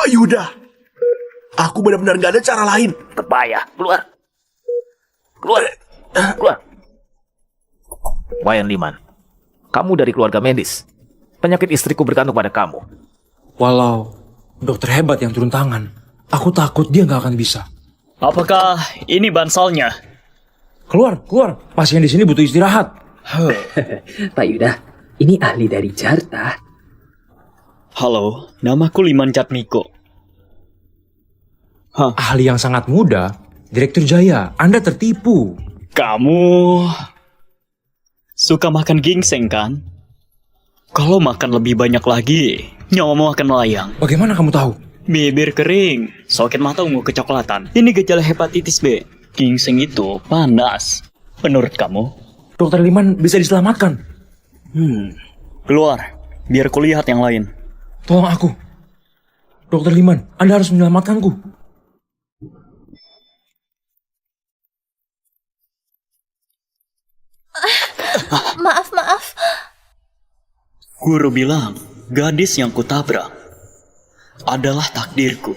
Pak Yuda, aku benar-benar gak ada cara lain. Terpayah, keluar. Keluar. Keluar. Wayan Liman, kamu dari keluarga medis. Penyakit istriku bergantung pada kamu. Walau dokter hebat yang turun tangan, aku takut dia nggak akan bisa. Apakah ini bansalnya? Keluar, keluar. Pasien di sini butuh istirahat. Pak Yuda, ini ahli dari Jarta. Halo, namaku Liman Jatmiko. Ahli yang sangat muda, Direktur Jaya. Anda tertipu. Kamu suka makan ginseng kan? Kalau makan lebih banyak lagi, nyawamu akan melayang. Bagaimana kamu tahu? Bibir kering, soket mata ungu kecoklatan. Ini gejala hepatitis B. Ginseng itu panas. Menurut kamu? Dokter Liman bisa diselamatkan. Keluar, biar kulihat yang lain. Tolong aku. Dokter Liman, Anda harus menyelamatkanku. Maaf. Guru bilang, gadis yang kutabrak adalah takdirku.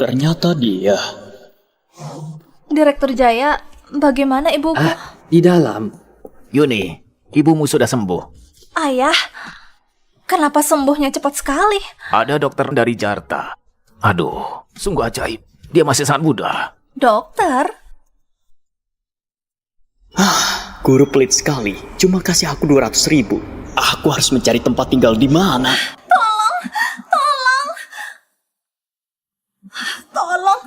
Ternyata dia. Direktur Jaya, bagaimana ibuku? Di dalam. Yuni, ibumu sudah sembuh. Ayah, kenapa sembuhnya cepat sekali? Ada dokter dari Jarta. Aduh, sungguh ajaib. Dia masih sangat muda. Dokter? Guru pelit sekali, cuma kasih aku 200.000. Aku harus mencari tempat tinggal di mana? Tolong,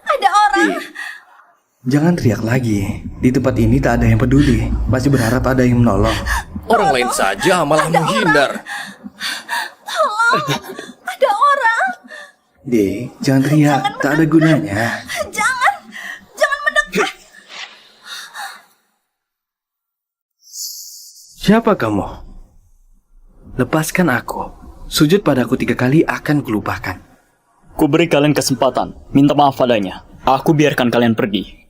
ada orang. Jangan teriak lagi. Di tempat ini tak ada yang peduli. Pasti berharap ada yang menolong. Orang lain saja malah menghindar. Ada orang. Dek, jangan teriak. Tak ada gunanya. Jangan mendekat. Siapa kamu? Lepaskan aku. Sujud padaku 3 kali akan kulupakan. Ku beri kalian kesempatan, minta maaf padanya. Aku biarkan kalian pergi.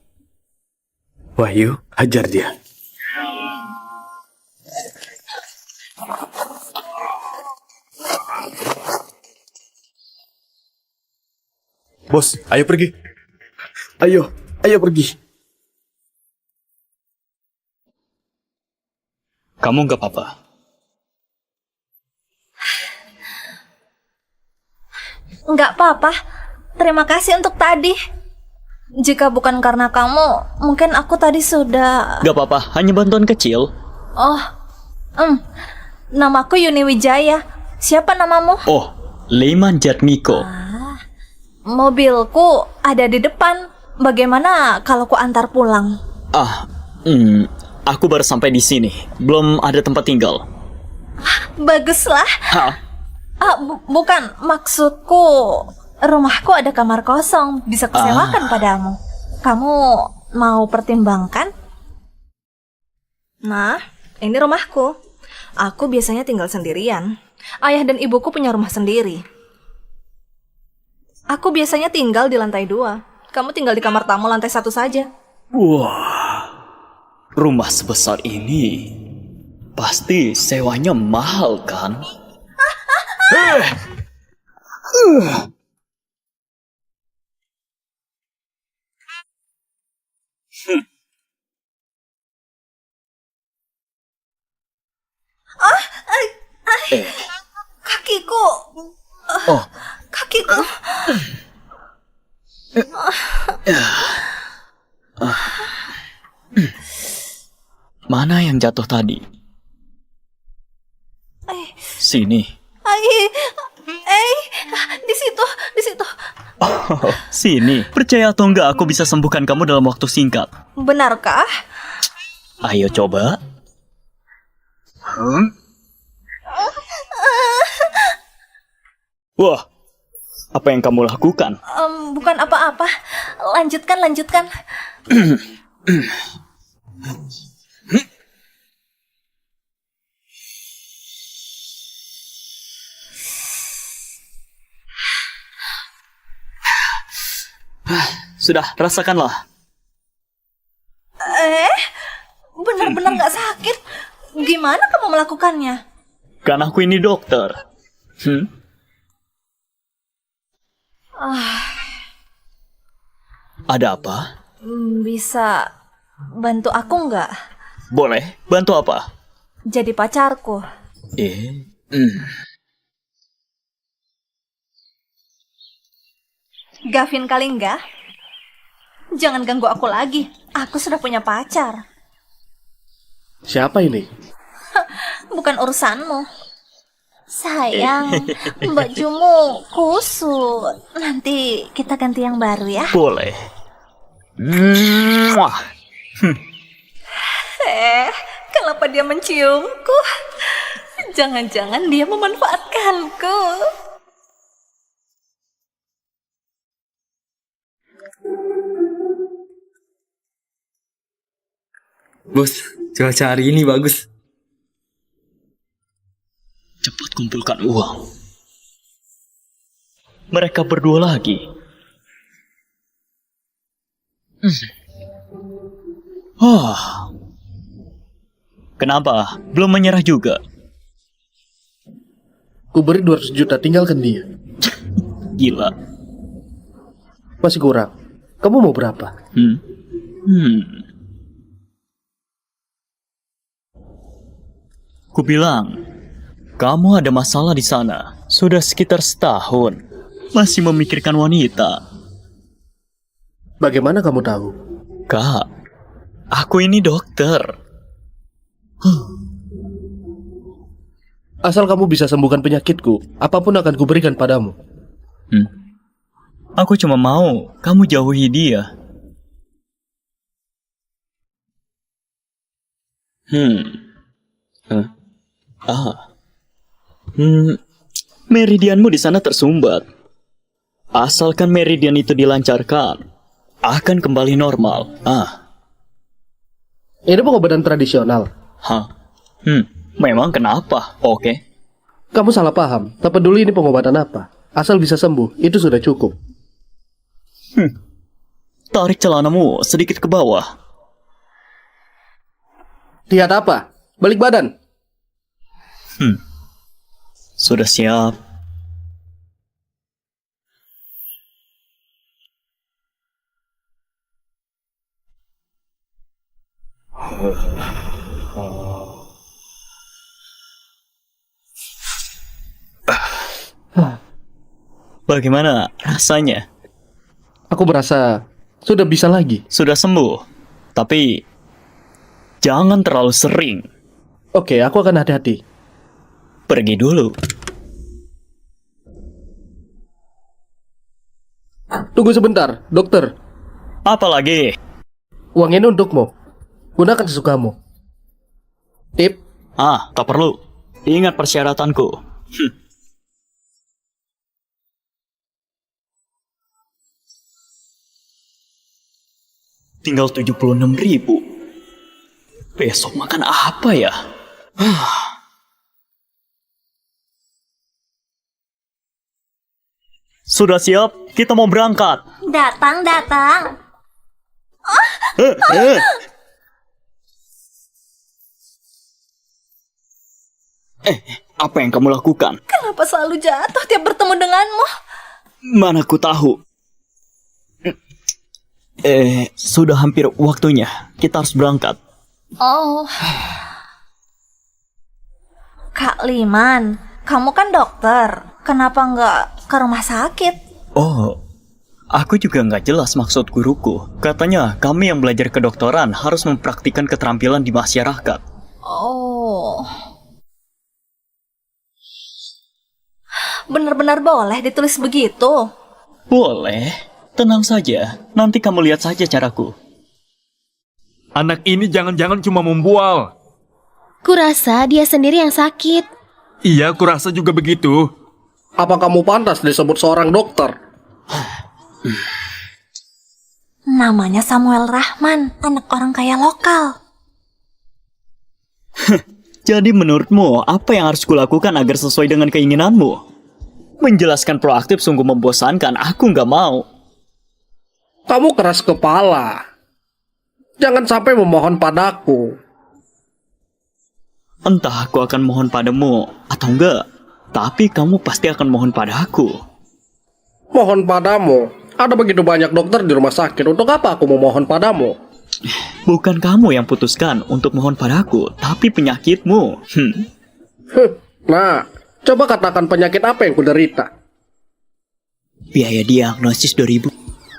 Wahyu, hajar dia. Bos, ayo pergi. Ayo pergi. Kamu gak apa-apa. Nggak apa-apa. Terima kasih untuk tadi. Jika bukan karena kamu, mungkin aku tadi sudah... Gak apa-apa, hanya bantuan kecil. Oh, namaku Yuni Wijaya. Siapa namamu? Oh, Liman Jatmiko. Mobilku ada di depan. Bagaimana kalau ku antar pulang? Aku baru sampai di sini. Belum ada tempat tinggal. Baguslah. Bukan, maksudku rumahku ada kamar kosong. Bisa kusewakan padamu. Kamu mau pertimbangkan? Nah, ini rumahku. Aku biasanya tinggal sendirian. Ayah dan ibuku punya rumah sendiri. Aku biasanya tinggal di lantai 2. Kamu tinggal di kamar tamu lantai 1 saja. Wah, rumah sebesar ini pasti sewanya mahal kan? Kakiku. Kakiku. Mana yang jatuh tadi? Sini. Di situ. Sini. Percaya atau enggak aku bisa sembuhkan kamu dalam waktu singkat. Benarkah? Ayo coba. Wah, apa yang kamu lakukan? Bukan apa-apa. Lanjutkan. Sudah, rasakanlah. Benar-benar nggak sakit. Gimana kamu melakukannya? Kan aku ini dokter. Ada apa? Bisa bantu aku nggak? Boleh, bantu apa? Jadi pacarku. Gavin kali enggak? Jangan ganggu aku lagi. Aku sudah punya pacar. Siapa ini? Bukan urusanmu. Sayang, bajumu kusut. Nanti kita ganti yang baru ya. Boleh. Mwah. Kenapa dia menciumku? Jangan-jangan dia memanfaatkanku. Bos, cuaca hari ini bagus. Cepat kumpulkan uang. Mereka berdua lagi. Kenapa? Belum menyerah juga? Ku beri 200 juta, tinggalkan dia. Gila. Masih kurang. Kamu mau berapa? Ku bilang, kamu ada masalah di sana. Sudah sekitar setahun. Masih memikirkan wanita. Bagaimana kamu tahu? Kak, aku ini dokter. Asal kamu bisa sembuhkan penyakitku, apapun akan kuberikan padamu. Aku cuma mau kamu jauhi dia. Meridianmu di sana tersumbat. Asalkan meridian itu dilancarkan, akan kembali normal. Ini pengobatan tradisional. Memang kenapa? Oke. Kamu salah paham. Tak peduli ini pengobatan apa. Asal bisa sembuh, itu sudah cukup. Tarik celanamu sedikit ke bawah. Lihat apa? Balik badan. Sudah siap. Bagaimana rasanya? Aku merasa sudah bisa lagi. Sudah sembuh. Tapi jangan terlalu sering. Oke, aku akan hati-hati. Pergi dulu. Tunggu sebentar, dokter. Apa lagi? Uang ini untukmu. Gunakan sesukamu. Tip. Tak perlu. Ingat persyaratanku. Tinggal 76.000. Besok makan apa ya? Sudah siap? Kita mau berangkat. Datang. Apa yang kamu lakukan? Kenapa selalu jatuh tiap bertemu denganmu? Mana ku tahu. Sudah hampir waktunya. Kita harus berangkat. Oh. Kak Liman, kamu kan dokter. Kenapa nggak ke rumah sakit? Oh, aku juga nggak jelas maksud guruku. Katanya kami yang belajar kedokteran harus mempraktikkan keterampilan di masyarakat. Oh. Benar-benar boleh ditulis begitu? Boleh. Tenang saja. Nanti kamu lihat saja caraku. Anak ini jangan-jangan cuma membual. Kurasa dia sendiri yang sakit. Iya, kurasa juga begitu. Apa kamu pantas disebut seorang dokter? Namanya Samuel Rahman, anak orang kaya lokal. Jadi menurutmu, apa yang harus kulakukan agar sesuai dengan keinginanmu? Menjelaskan proaktif sungguh membosankan, aku nggak mau. Kamu keras kepala. Jangan sampai memohon padaku. Entah aku akan mohon padamu atau enggak, tapi kamu pasti akan mohon pada aku. Mohon padamu. Ada begitu banyak dokter di rumah sakit. Untuk apa aku memohon padamu? Bukan kamu yang putuskan untuk mohon padaku, tapi penyakitmu. Nah, coba katakan penyakit apa yang kuderita. Biaya diagnosis 2.000.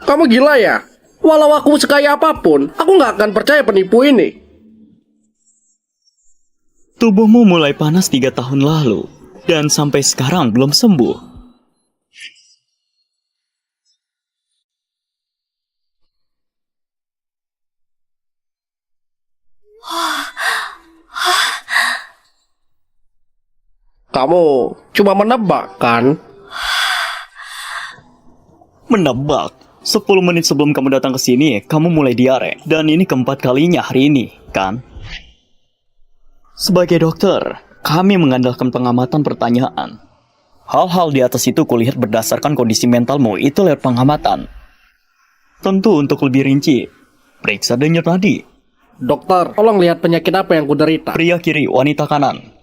Kamu gila ya? Walau aku sekaya apapun, aku nggak akan percaya penipu ini. Tubuhmu mulai panas 3 tahun lalu, dan sampai sekarang belum sembuh. Kamu cuma menebak, kan? Menebak? 10 menit sebelum kamu datang ke sini, kamu mulai diare. Dan ini keempat kalinya hari ini, kan? Sebagai dokter, kami mengandalkan pengamatan pertanyaan. Hal-hal di atas itu kulihat berdasarkan kondisi mentalmu itu lewat pengamatan. Tentu untuk lebih rinci, periksa denyut nadi. Dokter, tolong lihat penyakit apa yang kuderita. Pria kiri, wanita kanan.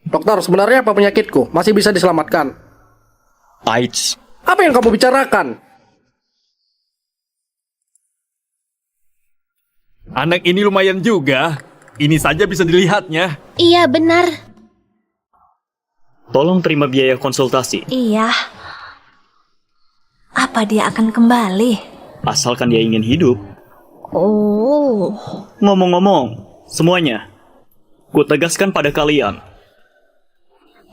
Dokter, sebenarnya apa penyakitku? Masih bisa diselamatkan. AIDS. Apa yang kamu bicarakan? Anak ini lumayan juga. Ini saja bisa dilihatnya. Iya, benar. Tolong terima biaya konsultasi. Iya. Apa dia akan kembali? Asalkan dia ingin hidup. Oh. Ngomong-ngomong, semuanya, ku tegaskan pada kalian.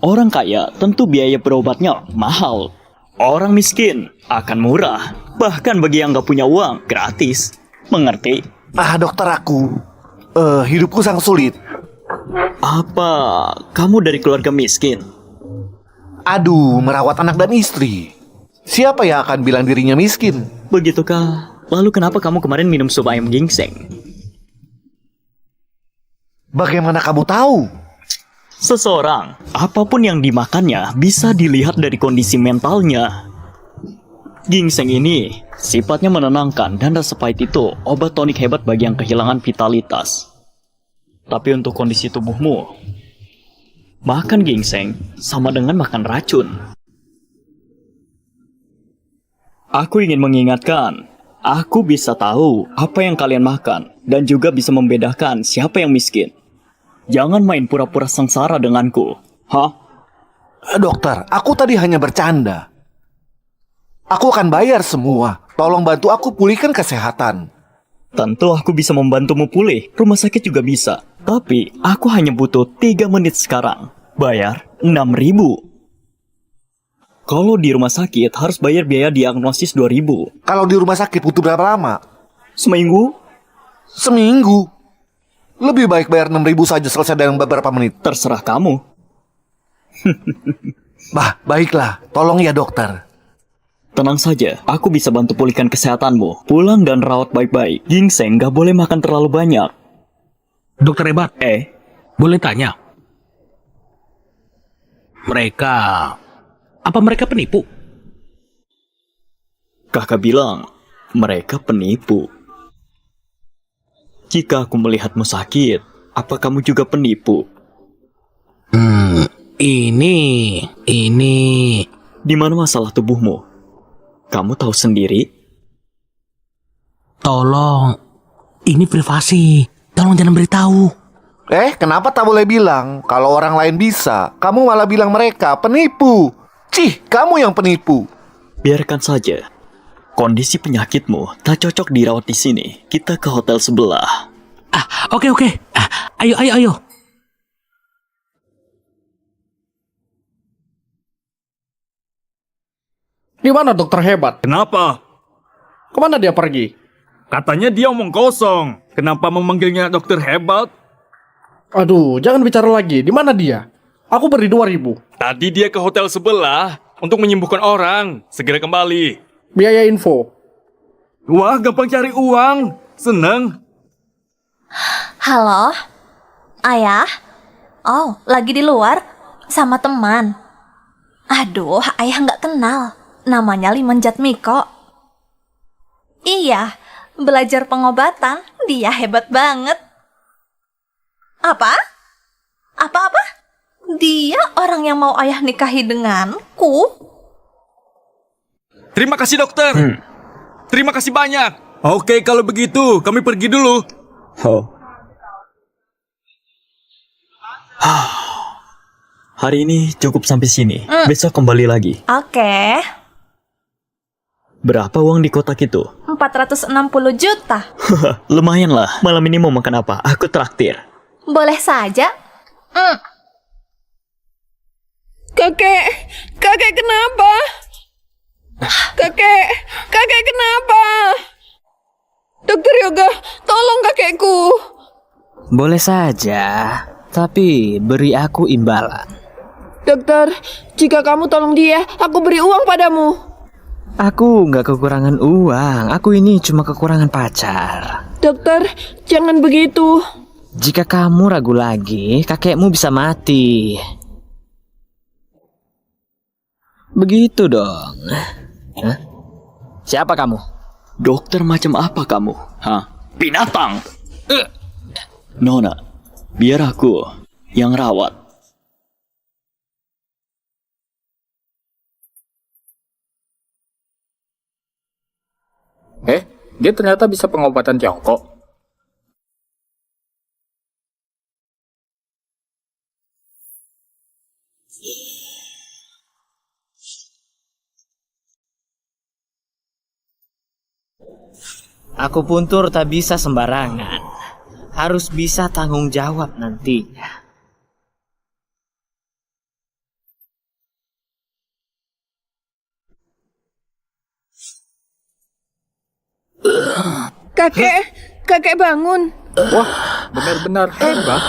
Orang kaya tentu biaya berobatnya mahal. Orang miskin akan murah. Bahkan bagi yang gak punya uang, gratis. Mengerti? Dokter aku. Hidupku sangat sulit. Apa kamu dari keluarga miskin? Aduh, merawat anak dan istri. Siapa yang akan bilang dirinya miskin? Begitukah? Lalu kenapa kamu kemarin minum sup ayam gingseng? Bagaimana kamu tahu? Seseorang, apapun yang dimakannya bisa dilihat dari kondisi mentalnya. Gingseng ini sifatnya menenangkan dan rasa pahit itu obat tonik hebat bagi yang kehilangan vitalitas. Tapi untuk kondisi tubuhmu, makan gingseng sama dengan makan racun. Aku ingin mengingatkan, aku bisa tahu apa yang kalian makan dan juga bisa membedakan siapa yang miskin. Jangan main pura-pura sengsara denganku. Hah? Dokter, aku tadi hanya bercanda. Aku akan bayar semua. Tolong bantu aku pulihkan kesehatan. Tentu aku bisa membantumu pulih. Rumah sakit juga bisa. Tapi aku hanya butuh 3 menit sekarang. Bayar 6.000. Kalau di rumah sakit harus bayar biaya diagnosis 2.000. Kalau di rumah sakit butuh berapa lama? Seminggu? Seminggu. Lebih baik bayar 6.000 saja selesai dalam beberapa menit. Terserah kamu. Baiklah. Tolong ya dokter. Tenang saja, aku bisa bantu pulihkan kesehatanmu. Pulang dan rawat baik-baik. Gingseng gak boleh makan terlalu banyak. Dokter hebat. Boleh tanya? Apa mereka penipu? Kakak bilang, mereka penipu. Jika aku melihatmu sakit, apa kamu juga penipu? Ini. Di mana masalah tubuhmu? Kamu tahu sendiri? Tolong, ini privasi. Tolong jangan beritahu. Kenapa tak boleh bilang? Kalau orang lain bisa, kamu malah bilang mereka penipu. Cih, kamu yang penipu. Biarkan saja. Kondisi penyakitmu tak cocok dirawat di sini. Kita ke hotel sebelah. Oke. Ayo. Di mana dokter hebat? Kenapa? Kemana dia pergi? Katanya dia omong kosong. Kenapa memanggilnya dokter hebat? Aduh, jangan bicara lagi. Di mana dia? Aku beri 2.000. Tadi dia ke hotel sebelah untuk menyembuhkan orang. Segera kembali. Biaya info. Wah, gampang cari uang. Seneng. Halo? Ayah? Oh, lagi di luar? Sama teman? Aduh, ayah nggak kenal. Namanya Liman Jatmiko. Iya, belajar pengobatan Dia hebat banget. Apa? Apa-apa? Dia orang yang mau ayah nikahi denganku? Terima kasih dokter. Terima kasih banyak. Oke, kalau begitu kami pergi dulu. Hari ini cukup sampai sini. Besok kembali lagi. Oke. Berapa uang di kotak itu? 460 juta. Lumayan lah. Malam ini mau makan apa? Aku traktir. Boleh saja. Kakek kenapa? Kakek kenapa? Dokter Yoga, tolong kakekku. Boleh saja, tapi beri aku imbalan. Dokter, jika kamu tolong dia, aku beri uang padamu. Aku nggak kekurangan uang, aku ini cuma kekurangan pacar. Dokter, jangan begitu. Jika kamu ragu lagi, kakekmu bisa mati. Begitu dong. Hah? Siapa kamu? Dokter macam apa kamu? Hah? Binatang! Nona, biar aku yang rawat. Dia ternyata bisa pengobatan Tiongkok. Aku puntur tak bisa sembarangan. Harus bisa tanggung jawab nantinya. Kakek bangun. Wah, benar-benar hebat.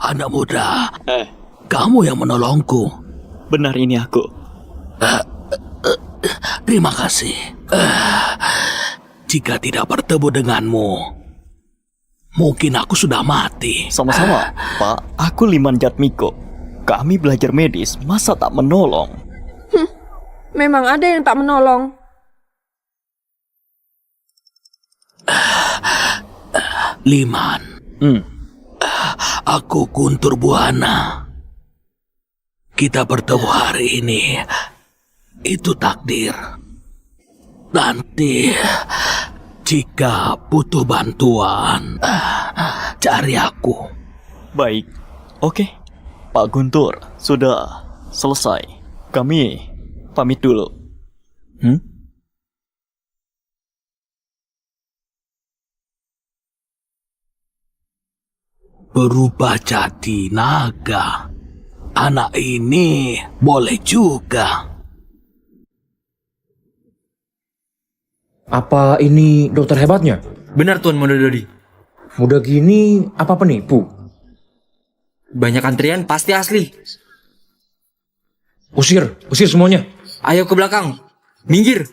Anak muda, kamu yang menolongku. Benar ini aku. Terima kasih. Jika tidak bertemu denganmu, mungkin aku sudah mati. Sama-sama, Pak. Aku Liman Jatmiko. Kami belajar medis, masa tak menolong? Memang ada yang tak menolong. Liman. Aku Guntur Buana. Kita bertemu hari ini. Itu takdir. Nanti jika butuh bantuan, cari aku. Baik. Oke. Pak Guntur, sudah selesai. Kami pamit dulu. Berubah jadi naga. Anak ini boleh juga. Apa ini dokter hebatnya? Benar Tuan Muda Dodi. Muda gini apa penipu? Banyak antrian pasti asli. Usir semuanya. Ayo ke belakang. Minggir.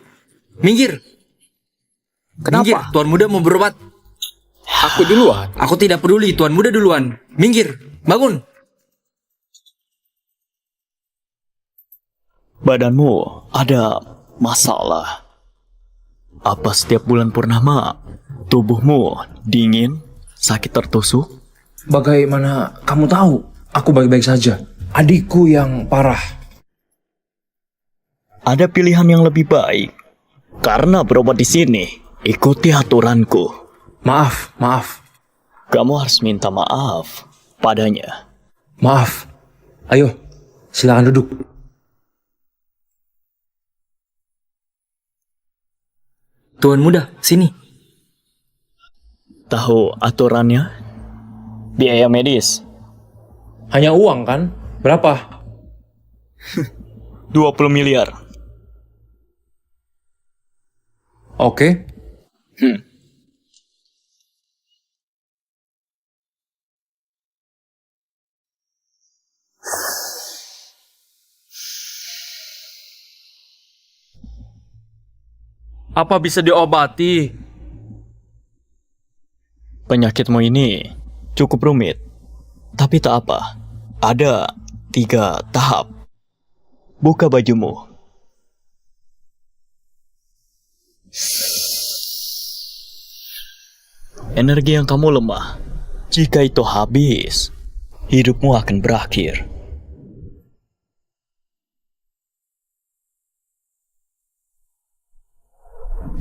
Kenapa? Minggir, Tuan Muda mau berobat. Aku duluan. Aku tidak peduli, Tuan Muda duluan. Minggir, bangun. Badanmu ada masalah. Apa setiap bulan purnama tubuhmu dingin, sakit tertusuk? Bagaimana kamu tahu? Aku baik-baik saja. Adikku yang parah. Ada pilihan yang lebih baik. Karena berobat di sini, ikuti aturanku. Maaf. Kamu harus minta maaf padanya. Maaf. Ayo, silakan duduk. Tuan Muda, sini. Tahu aturannya? Biaya medis Hanya uang kan? Berapa? 20 miliar. Oke. Apa bisa diobati? Penyakitmu ini cukup rumit. Tapi tak apa. Ada 3 tahap. Buka bajumu. energi yang kamu lemah. Jika itu habis, hidupmu akan berakhir.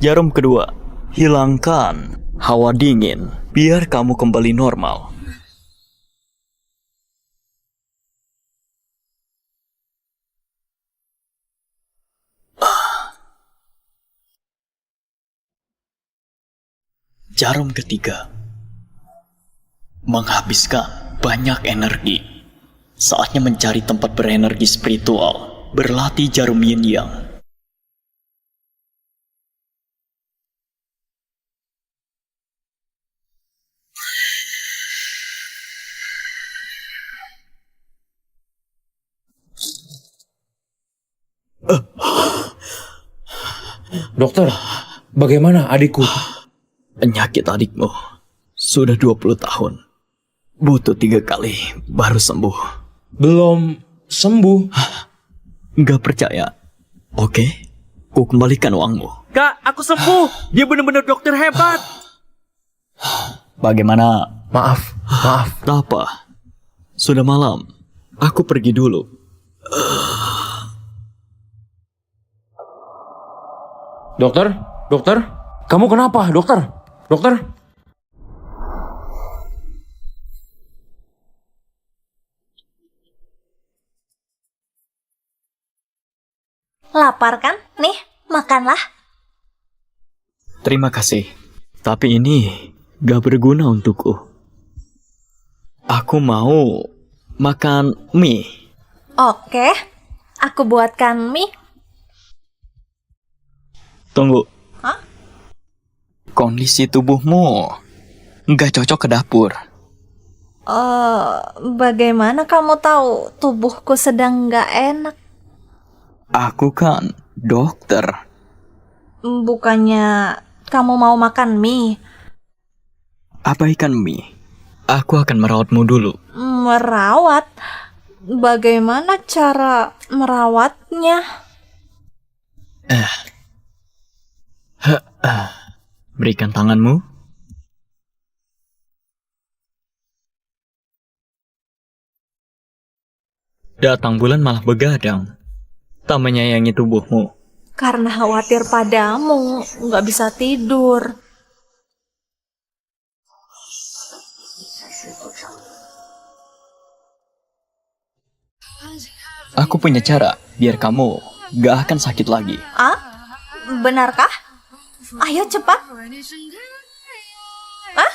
Jarum kedua, hilangkan hawa dingin biar kamu kembali normal. Jarum ketiga, menghabiskan banyak energi. Saatnya mencari tempat berenergi spiritual, berlatih jarum yin yang. Dokter, bagaimana adikku? Penyakit adikmu sudah 20 tahun. Butuh 3 kali baru sembuh. Belum sembuh. Nggak percaya? Oke, ku kembalikan uangmu. Kak, aku sembuh. Dia benar-benar dokter hebat. Bagaimana? Maaf. Apa? Sudah malam. Aku pergi dulu. Dokter? Kamu kenapa, dokter? Lapar kan? Nih, makanlah. Terima kasih. Tapi ini gak berguna untukku. Aku mau makan mie. Oke, aku buatkan mie. Tunggu. Hah? Kondisi tubuhmu nggak cocok ke dapur. Bagaimana kamu tahu tubuhku sedang nggak enak? Aku kan dokter. Bukannya kamu mau makan mie? Abaikan mie. Aku akan merawatmu dulu. Merawat? Bagaimana cara merawatnya? Berikan tanganmu. Datang bulan malah begadang. Tak menyayangi tubuhmu. Karena khawatir padamu, nggak bisa tidur. Aku punya cara biar kamu gak akan sakit lagi. Ah? Benarkah? Ayo cepat. Ah?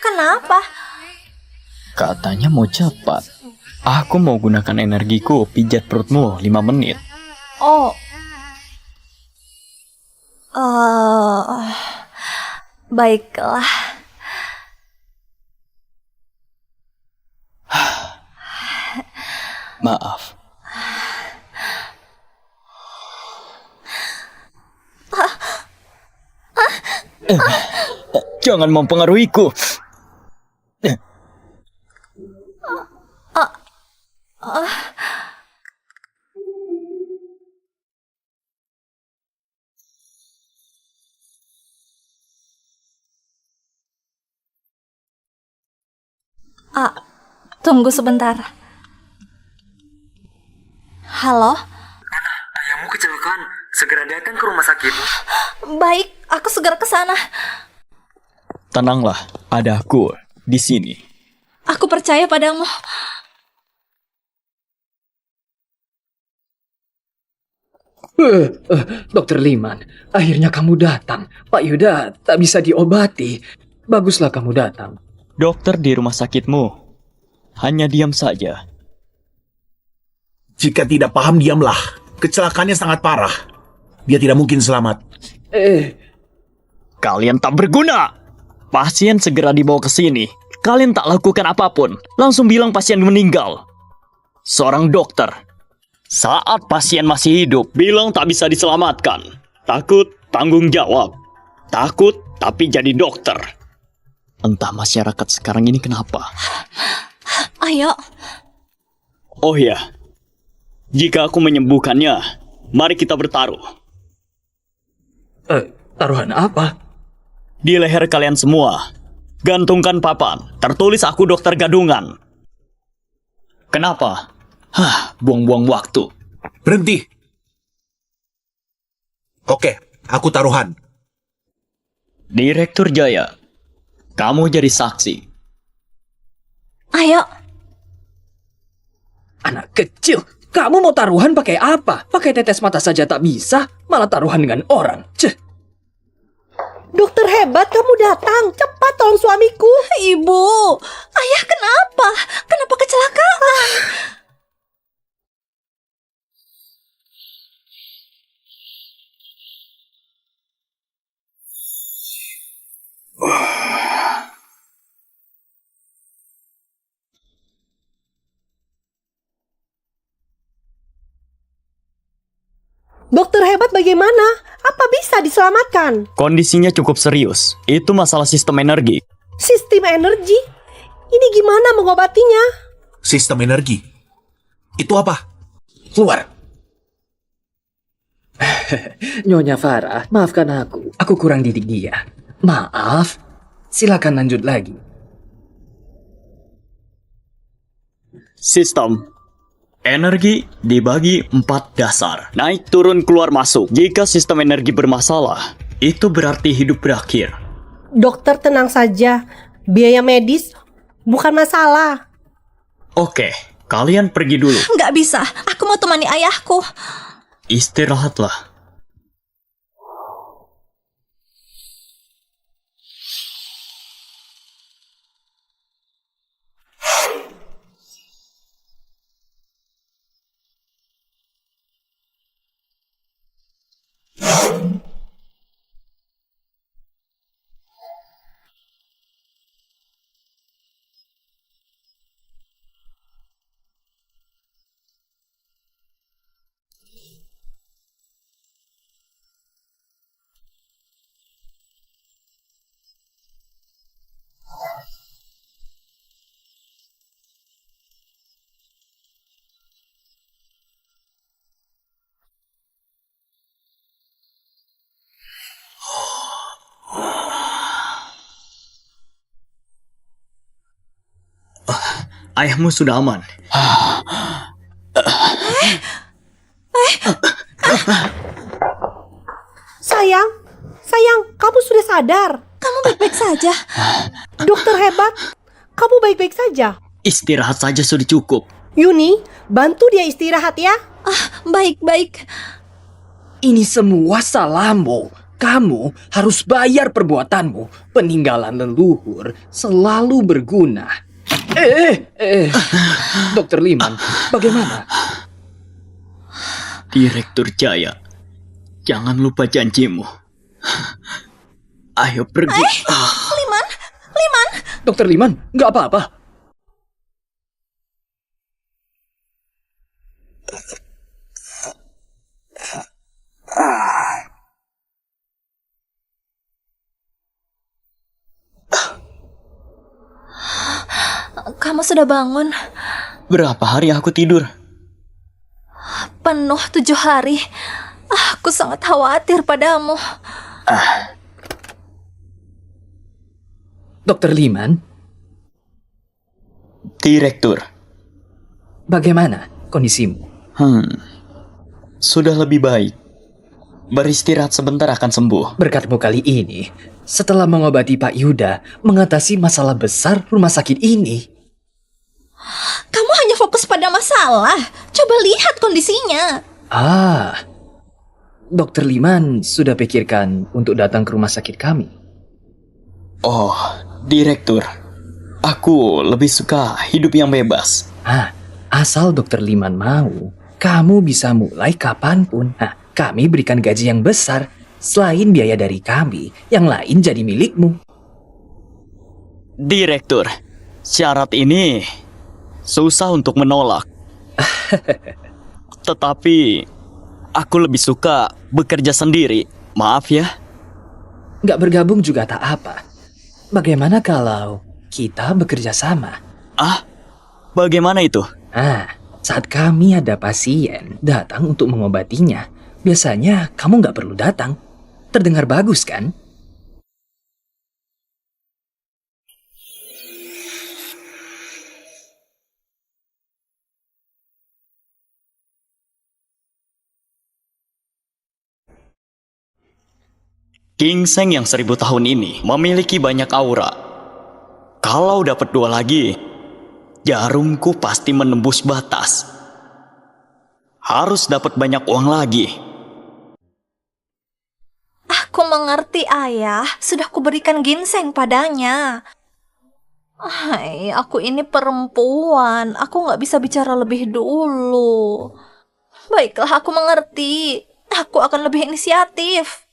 Kenapa? Katanya mau cepat. Aku mau gunakan energiku pijat perutmu 5 menit. Oh. Baiklah. Maaf. Jangan mempengaruhiku. Tunggu sebentar. Halo? Ayahmu kecelakaan. Segera datang ke rumah sakit. Baik, aku segera ke sana. Tenanglah, ada aku di sini. Aku percaya padamu. Dokter Liman, akhirnya kamu datang. Pak Yuda tak bisa diobati. Baguslah kamu datang. Dokter di rumah sakitmu hanya diam saja. Jika tidak paham, diamlah. Kecelakaannya sangat parah. Dia tidak mungkin selamat. Kalian tak berguna. Pasien segera dibawa ke sini. Kalian tak lakukan apapun. Langsung bilang pasien meninggal. Seorang dokter. Saat pasien masih hidup, bilang tak bisa diselamatkan. Takut, tanggung jawab. Takut, tapi jadi dokter. Entah masyarakat sekarang ini kenapa. Ayo. Oh ya, jika aku menyembuhkannya, mari kita bertaruh. Taruhan apa? Di leher kalian semua, gantungkan papan. Tertulis aku dokter gadungan. Kenapa? Buang-buang waktu. Berhenti. Oke, aku taruhan. Direktur Jaya, kamu jadi saksi. Ayo. Anak kecil, kamu mau taruhan pakai apa? Pakai tetes mata saja tak bisa, malah taruhan dengan orang. Ceh. Dokter hebat, kamu datang. Cepat tolong suamiku. Ibu, ayah kenapa? Kenapa kecelakaan? Dokter hebat bagaimana? Apa bisa diselamatkan? Kondisinya cukup serius. Itu masalah sistem energi. Sistem energi? Ini gimana mengobatinya? Sistem energi. Itu apa? Keluar. Nyonya Farah, maafkan aku. Aku kurang didik dia. Maaf. Silakan lanjut lagi. Sistem energi dibagi 4 dasar. Naik, turun, keluar, masuk. Jika sistem energi bermasalah, itu berarti hidup berakhir. Dokter tenang saja. Biaya medis bukan masalah. Oke, kalian pergi dulu. Nggak bisa, aku mau temani ayahku. Istirahatlah. Ayahmu sudah aman. Sayang, kamu sudah sadar. Kamu baik-baik saja. Dokter hebat, kamu baik-baik saja. Istirahat saja sudah cukup. Yuni, bantu dia istirahat ya. Baik-baik. Ini semua salahmu. Kamu harus bayar perbuatanmu. Peninggalan leluhur selalu berguna. Dokter Liman, bagaimana? Direktur Jaya, jangan lupa janjimu. Ayo pergi. Liman. Dokter Liman, nggak apa-apa. Kamu sudah bangun? Berapa hari aku tidur? Penuh 7 hari. Aku sangat khawatir padamu. Dokter Liman, Direktur, bagaimana kondisimu? Sudah lebih baik. Beristirahat sebentar akan sembuh. Berkatmu kali ini, setelah mengobati Pak Yuda, mengatasi masalah besar rumah sakit ini. Kamu hanya fokus pada masalah. Coba lihat kondisinya. Dokter Liman sudah pikirkan untuk datang ke rumah sakit kami. Oh, Direktur, aku lebih suka hidup yang bebas. Asal Dokter Liman mau, kamu bisa mulai kapanpun. Kami berikan gaji yang besar. Selain biaya dari kami, yang lain jadi milikmu. Direktur, syarat ini susah untuk menolak. Tetapi aku lebih suka bekerja sendiri. Maaf ya. Nggak bergabung juga tak apa. Bagaimana kalau kita bekerja sama? Bagaimana itu? Saat kami ada pasien datang untuk mengobatinya, biasanya kamu nggak perlu datang. Terdengar bagus kan? Ginseng yang 1000 tahun ini memiliki banyak aura. Kalau dapat 2 lagi, jarumku pasti menembus batas. Harus dapat banyak uang lagi. Aku mengerti, Ayah. Sudah kuberikan ginseng padanya. Hai, aku ini perempuan. Aku nggak bisa bicara lebih dulu. Baiklah, aku mengerti. Aku akan lebih inisiatif.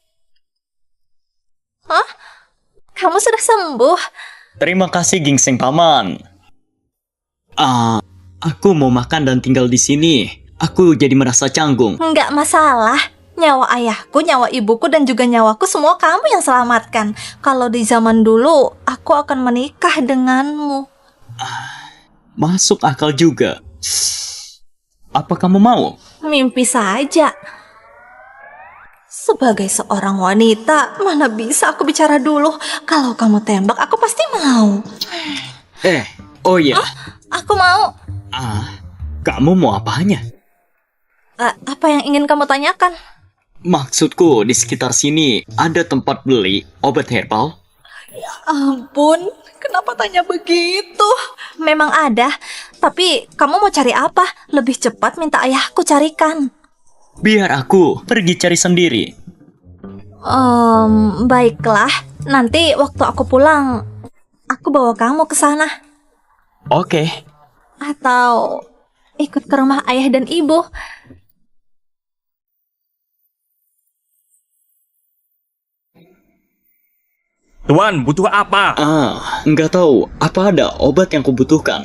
Hah? Kamu sudah sembuh? Terima kasih Ginseng Paman. Aku mau makan dan tinggal di sini. Aku jadi merasa canggung. Nggak masalah. Nyawa ayahku, nyawa ibuku, dan juga nyawaku semua kamu yang selamatkan. Kalau di zaman dulu, aku akan menikah denganmu. Masuk akal juga. Apa kamu mau? Mimpi saja. Sebagai seorang wanita, mana bisa aku bicara dulu. Kalau kamu tembak, aku pasti mau. Oh ya. Aku mau. Kamu mau apanya? Apa yang ingin kamu tanyakan? Maksudku, di sekitar sini ada tempat beli obat herbal? Ya ampun, kenapa tanya begitu? Memang ada, tapi kamu mau cari apa? Lebih cepat minta ayahku carikan. Biar aku pergi cari sendiri. Baiklah. Nanti waktu aku pulang, aku bawa kamu ke sana. Oke. Atau ikut ke rumah ayah dan ibu. Tuan, butuh apa? Nggak tahu. Apa ada obat yang kubutuhkan?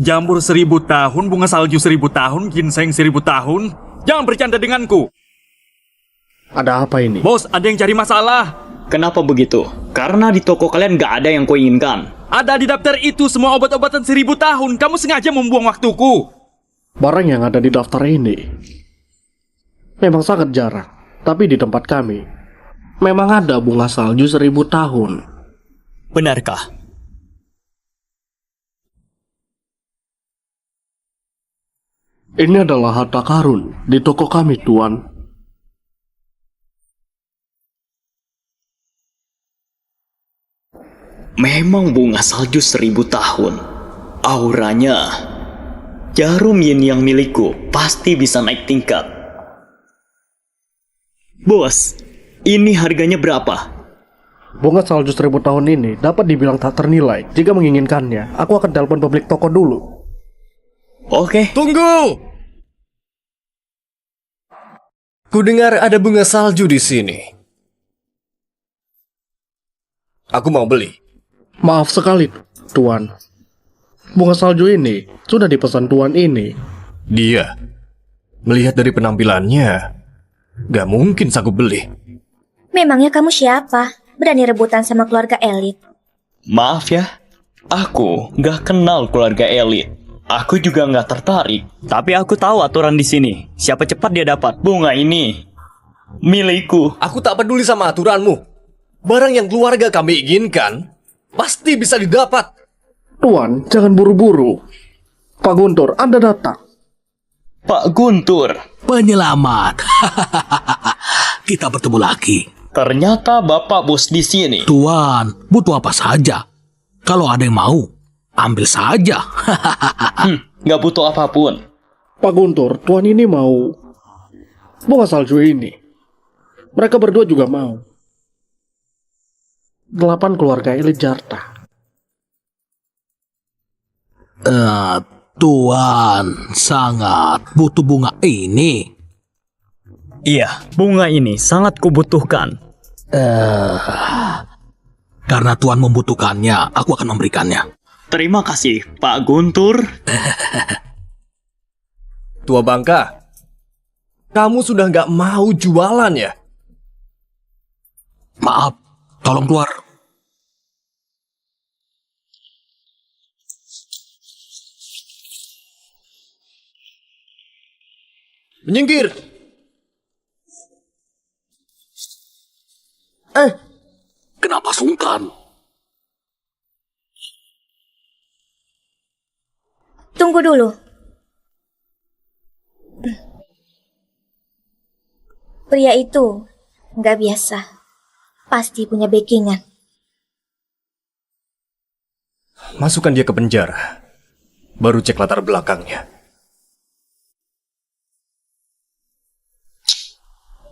Jamur 1000 tahun, bunga salju 1000 tahun, ginseng 1000 tahun. Jangan bercanda denganku. Ada apa ini? Bos, ada yang cari masalah. Kenapa begitu? Karena di toko kalian nggak ada yang kuinginkan. Ada di daftar itu semua obat-obatan 1000 tahun. Kamu sengaja membuang waktuku. Barang yang ada di daftar ini memang sangat jarang. Tapi di tempat kami memang ada bunga salju 1000 tahun. Benarkah? Ini adalah harta karun di toko kami, Tuan. Memang bunga salju 1000 tahun. Auranya, jarum yin yang milikku pasti bisa naik tingkat. Bos, ini harganya berapa? Bunga salju 1000 tahun ini dapat dibilang tak ternilai. Jika menginginkannya, aku akan telepon pemilik toko dulu. Oke. Tunggu! Kudengar ada bunga salju di sini. Aku mau beli. Maaf sekali, Tuan. Bunga salju ini sudah dipesan Tuan ini. Dia, melihat dari penampilannya, gak mungkin sanggup beli. Memangnya kamu siapa? Berani rebutan sama keluarga elit? Maaf ya, aku nggak kenal keluarga elit. Aku juga nggak tertarik. Tapi aku tahu aturan di sini. Siapa cepat dia dapat bunga ini. Milikku. Aku tak peduli sama aturanmu. Barang yang keluarga kami inginkan, pasti bisa didapat. Tuan, jangan buru-buru. Pak Guntur, Anda datang. Pak Guntur. Penyelamat. Kita bertemu lagi. Ternyata Bapak bos di sini. Tuan, butuh apa saja. Kalau ada yang mau, ambil saja. Nggak butuh apapun. Pak Guntur, Tuan ini mau bunga salju ini. Mereka berdua juga mau. 8 keluarga elit Jarta. Tuan sangat butuh bunga ini. Iya, bunga ini sangat kubutuhkan. Karena Tuan membutuhkannya, aku akan memberikannya. Terima kasih, Pak Guntur. Tua Bangka, kamu sudah gak mau jualan ya? Maaf, tolong keluar. Menyingkir! Kenapa sungkan? Tunggu dulu. Pria itu nggak biasa. Pasti punya backingan. Masukkan dia ke penjara. Baru cek latar belakangnya.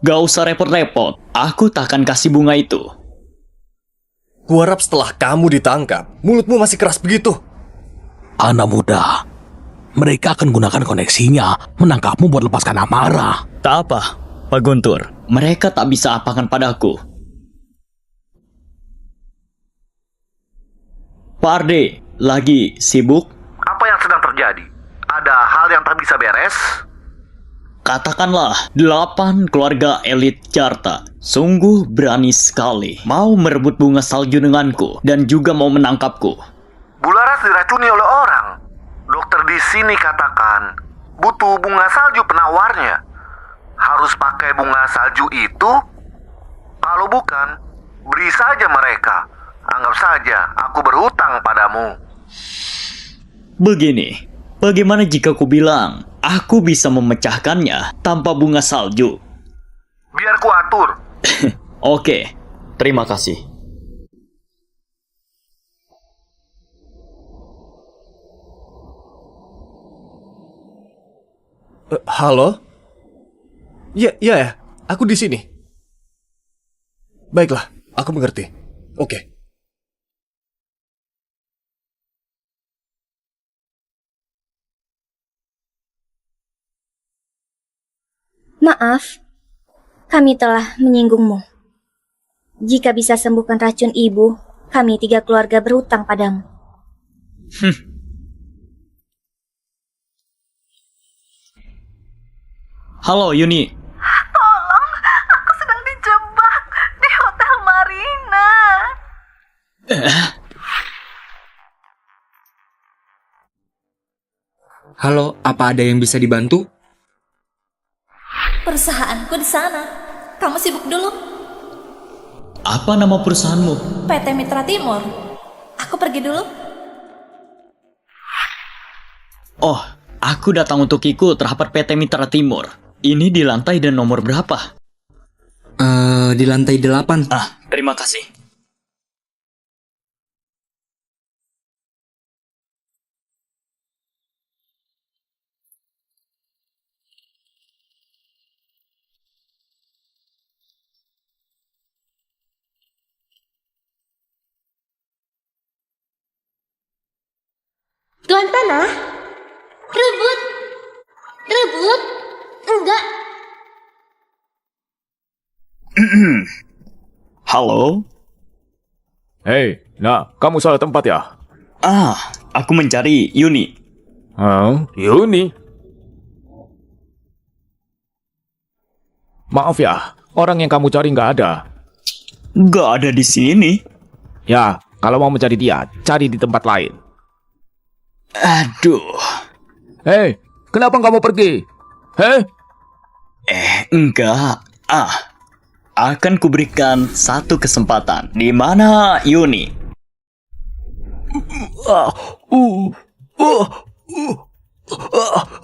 Gak usah repot-repot, aku tak akan kasih bunga itu. Kuharap setelah kamu ditangkap, mulutmu masih keras begitu. Anak muda, mereka akan gunakan koneksinya menangkapmu buat lepaskan amarah. Tak apa, Pak Guntur. Mereka tak bisa apakan padaku. Pak Arde, lagi sibuk? Apa yang sedang terjadi? Ada hal yang tak bisa beres? Katakanlah, 8 keluarga elit Jarta sungguh berani sekali mau merebut bunga salju denganku dan juga mau menangkapku. Bularas diracuni oleh orang. Dokter di sini katakan butuh bunga salju penawarnya. Harus pakai bunga salju itu? Kalau bukan, beri saja mereka. Anggap saja aku berhutang padamu. Begini, bagaimana jika ku bilang aku bisa memecahkannya tanpa bunga salju? Biar ku atur. Oke, terima kasih. Halo? Ya, aku di sini. Baiklah, aku mengerti. Oke. Maaf, kami telah menyinggungmu. Jika bisa sembuhkan racun ibu, kami 3 keluarga berhutang padamu. Halo, Yuni. Tolong, aku sedang dijebak di Hotel Marina. Halo, apa ada yang bisa dibantu? Perusahaanku di sana. Kamu sibuk dulu. Apa nama perusahaanmu? PT Mitra Timur. Aku pergi dulu. Oh, aku datang untuk ikut rapat PT Mitra Timur. Ini di lantai dan nomor berapa? Di lantai 8. Terima kasih. Tuan Tanah? Rebut? Rebut? Enggak. Halo? Hei, kamu salah tempat ya? Aku mencari Yuni. Yuni? Maaf ya, orang yang kamu cari nggak ada. Nggak ada di sini. Ya, kalau mau mencari dia, cari di tempat lain. Aduh. Hei, kenapa nggak mau pergi? Hei? Enggak. Akan kuberikan satu kesempatan. Di mana Yuni?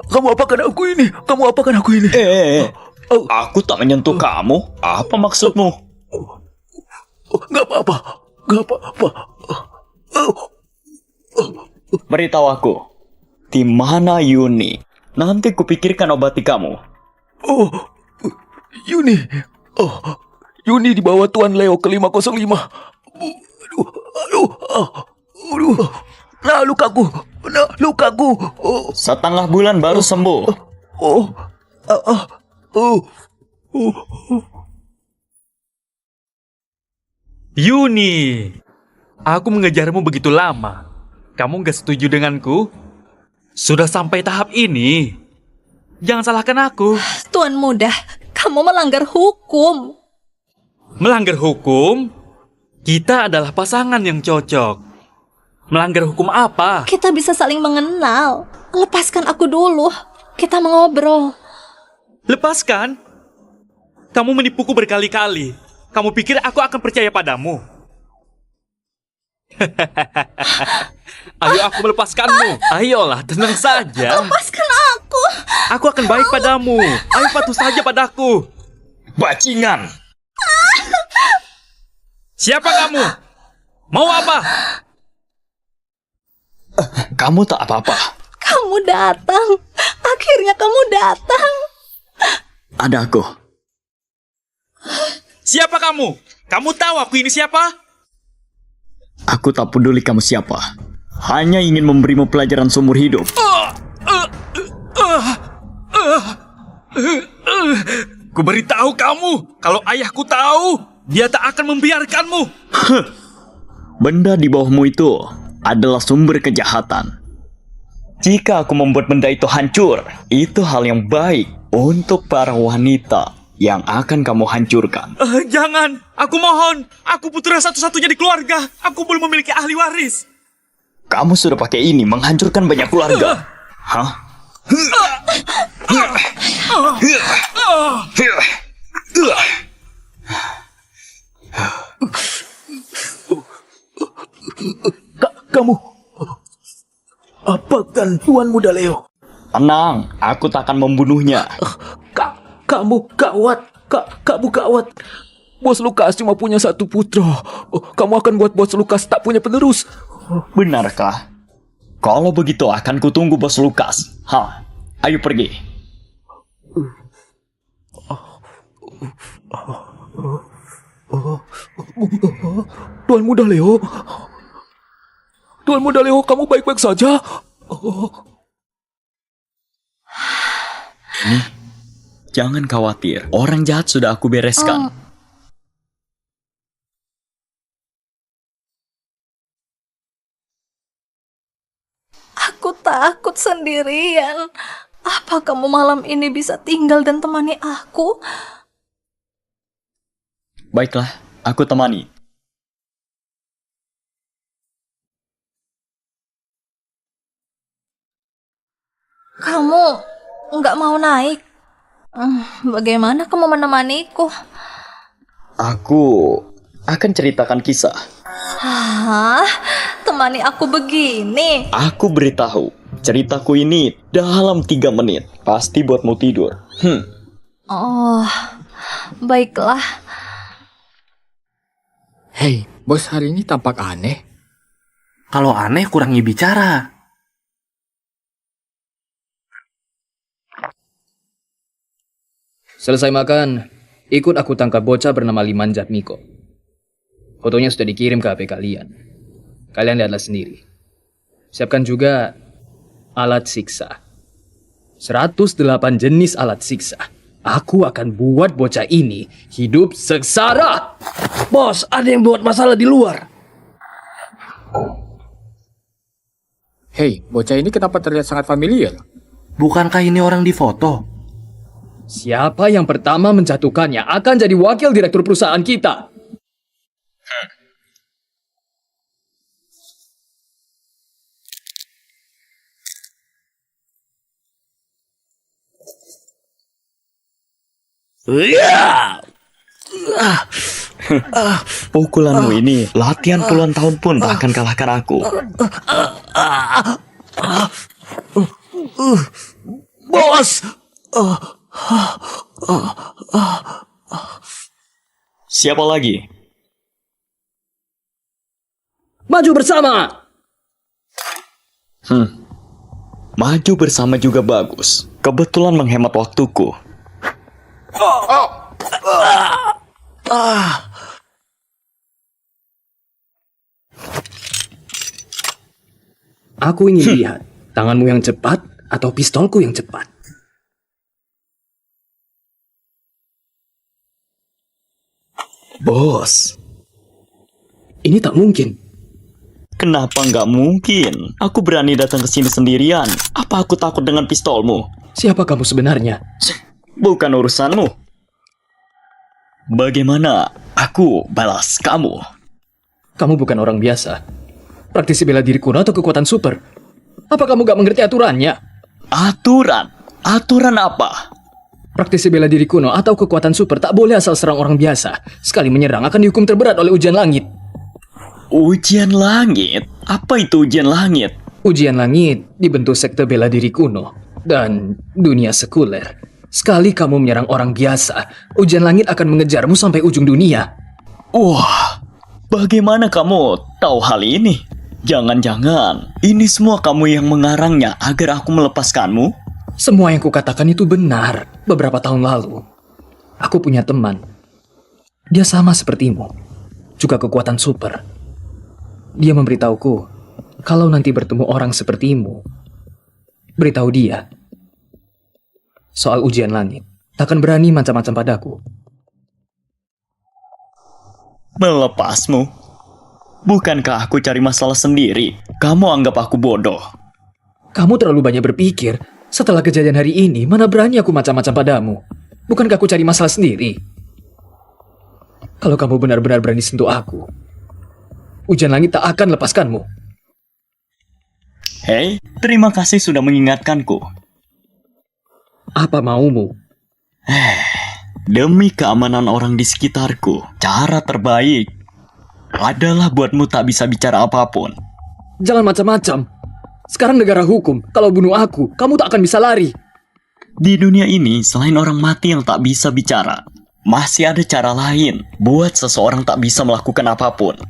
Kamu apakan aku ini? Kamu apakan aku ini? Aku tak menyentuh kamu. Apa maksudmu? Nggak apa-apa. Nggak apa-apa. Beritahu aku, di mana Yuni? Nanti kupikirkan obati kamu. Yuni. Yuni di bawah Tuan Leo ke-505. Aduh. Nah, lukaku. Setengah bulan baru sembuh. Yuni, aku mengejarmu begitu lama. Kamu gak setuju denganku? Sudah sampai tahap ini. Jangan salahkan aku. Tuan muda, kamu melanggar hukum. Melanggar hukum? Kita adalah pasangan yang cocok. Melanggar hukum apa? Kita bisa saling mengenal. Lepaskan aku dulu. Kita mengobrol. Lepaskan? Kamu menipuku berkali-kali. Kamu pikir aku akan percaya padamu? Ayo aku melepaskanmu. Ayolah, tenang saja. Lepaskan aku. Aku akan baik padamu. Ayo patuh saja padaku. Bajingan. Siapa kamu? Mau apa? Kamu tak apa-apa. Kamu datang. Akhirnya kamu datang. Ada aku. Siapa kamu? Kamu tahu aku ini siapa? Aku tak peduli kamu siapa. Hanya ingin memberimu pelajaran seumur hidup. Ku beritahu kamu, kalau ayahku tahu, dia tak akan membiarkanmu. Benda di bawahmu itu adalah sumber kejahatan. Jika aku membuat benda itu hancur, itu hal yang baik untuk para wanita yang akan kamu hancurkan. Jangan, aku mohon. Aku putra satu-satunya di keluarga. Aku belum memiliki ahli waris. Kamu sudah pakai ini menghancurkan banyak keluarga. Hah? Kamu apakan Tuan Muda Leo? Tenang, aku tak akan membunuhnya. Kamu gawat, kamu gawat. Bos Lukas cuma punya satu putra. Kamu akan buat Bos Lukas tak punya penerus. Benarkah? Kalau begitu akan kutunggu Bos Lukas. Ayo pergi. Tuan Muda Leo. Tuan Muda Leo, kamu baik-baik saja? Jangan khawatir, orang jahat sudah aku bereskan. Aku takut sendirian. Apa kamu malam ini bisa tinggal dan temani aku? Baiklah, aku temani. Kamu nggak mau naik? Bagaimana kamu menemaniku? Aku akan ceritakan kisah. Hah? Temani aku begini? Aku beritahu, ceritaku ini dalam 3 menit. Pasti buatmu tidur. Oh, baiklah. Hei, bos hari ini tampak aneh. Kalau aneh kurangi bicara. Selesai makan, ikut aku tangkap bocah bernama Liman Jatmiko. Fotonya sudah dikirim ke HP kalian. Kalian lihatlah sendiri. Siapkan juga alat siksa. 108 jenis alat siksa. Aku akan buat bocah ini hidup sengsara. Bos, ada yang buat masalah di luar. Hei, bocah ini kenapa terlihat sangat familiar? Bukankah ini orang di foto? Siapa yang pertama menjatuhkannya akan jadi wakil direktur perusahaan kita. Pukulanmu ini latihan puluhan tahun pun tak akan kalahkan aku. Bos! Siapa lagi? Maju bersama! Maju bersama juga bagus. Kebetulan menghemat waktuku. Aku ingin lihat tanganmu yang cepat atau pistolku yang cepat. Bos, ini tak mungkin. Kenapa nggak mungkin? Aku berani datang ke sini sendirian. Apa aku takut dengan pistolmu? Siapa kamu sebenarnya? Bukan urusanmu. Bagaimana aku balas kamu? Kamu bukan orang biasa. Praktisi bela diri kuno atau kekuatan super? Apa kamu gak mengerti aturannya? Aturan? Aturan apa? Praktisi bela diri kuno atau kekuatan super tak boleh asal serang orang biasa. Sekali menyerang akan dihukum terberat oleh ujian langit. Ujian langit? Apa itu ujian langit? Ujian langit dibentuk sekte bela diri kuno dan dunia sekuler. Sekali kamu menyerang orang biasa, ujian langit akan mengejarmu sampai ujung dunia. Wah, Bagaimana kamu tahu hal ini? Jangan-jangan ini semua kamu yang mengarangnya agar aku melepaskanmu? Semua yang kukatakan itu benar. Beberapa tahun lalu, aku punya teman. Dia sama sepertimu, juga kekuatan super. Dia memberitahuku, kalau nanti bertemu orang sepertimu, beritahu dia soal ujian langit. Takkan berani macam-macam padaku. Melepasmu? Bukankah aku cari masalah sendiri? Kamu anggap aku bodoh. Kamu terlalu banyak berpikir. Setelah kejadian hari ini, mana berani aku macam-macam padamu? Bukankah aku cari masalah sendiri? Kalau kamu benar-benar berani sentuh aku, ujian langit tak akan lepaskanmu. Hei, terima kasih sudah mengingatkanku. Apa maumu? Demi keamanan orang di sekitarku, cara terbaik adalah buatmu tak bisa bicara apapun. Jangan macam-macam. Sekarang negara hukum. Kalau bunuh aku, kamu tak akan bisa lari. Di dunia ini, selain orang mati yang tak bisa bicara, masih ada cara lain buat seseorang tak bisa melakukan apapun.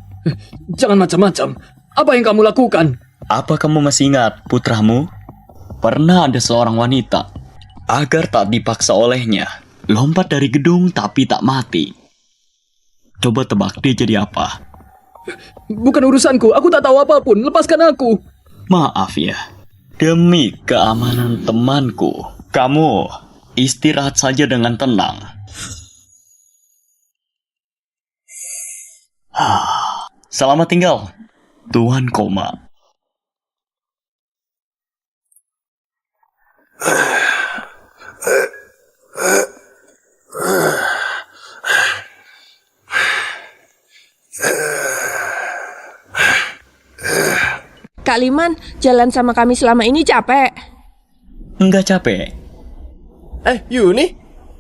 Jangan macam-macam. Apa yang kamu lakukan? Apa kamu masih ingat, putramu? Pernah ada seorang wanita, agar tak dipaksa olehnya, lompat dari gedung tapi tak mati. Coba tebak dia jadi apa? Bukan urusanku, aku tak tahu apapun. Lepaskan aku. Maaf ya, demi keamanan temanku, kamu istirahat saja dengan tenang. Selamat tinggal, Tuan Koma. Kak Liman, jalan sama kami selama ini capek. Enggak capek. Yuni,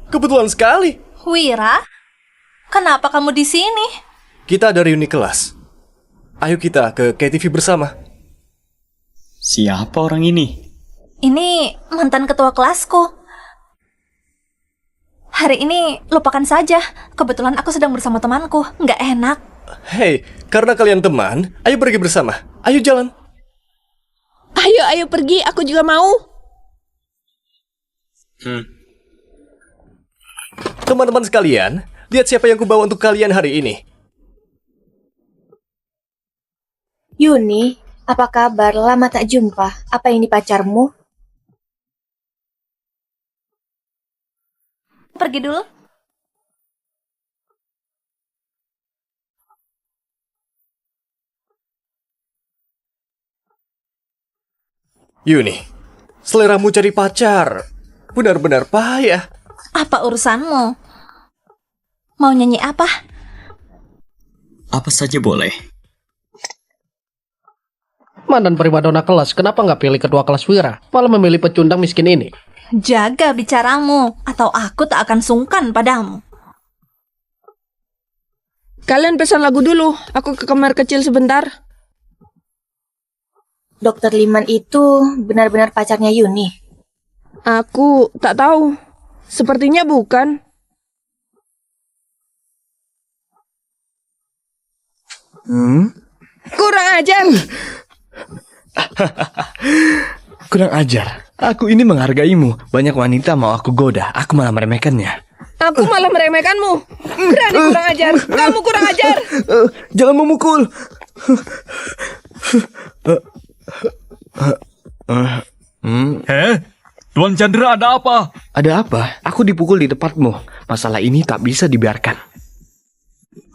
kebetulan sekali. Wira, kenapa kamu di sini? Kita ada reuni kelas. Ayo kita ke KTV bersama. Siapa orang ini? Ini mantan ketua kelasku. Hari ini lupakan saja. Kebetulan aku sedang bersama temanku. Nggak enak. Hei, karena kalian teman, ayo pergi bersama. Ayo jalan. Ayo pergi, aku juga mau. Teman-teman sekalian, lihat siapa yang kubawa untuk kalian hari ini. Yuni, apa kabar? Lama tak jumpa. Apa ini pacarmu? Pergi dulu. Yuni, seleramu cari pacar benar-benar payah. Apa urusanmu? Mau nyanyi apa? Apa saja boleh. Mantan primadona kelas, kenapa nggak pilih ketua kelas Wira? Malah memilih pecundang miskin ini. Jaga bicaramu, atau aku tak akan sungkan padamu. Kalian pesan lagu dulu, aku ke kamar kecil sebentar. Dokter Liman itu benar-benar pacarnya Yuni? Aku tak tahu. Sepertinya bukan. Kurang ajar. Kurang ajar. Aku ini menghargaimu. Banyak wanita mau aku goda. Aku malah meremehkannya. Aku malah meremehkanmu. Berani kurang ajar. Kamu kurang ajar. Jangan memukul. Tuan Chandra, ada apa? Ada apa? Aku dipukul di tempatmu. Masalah ini tak bisa dibiarkan.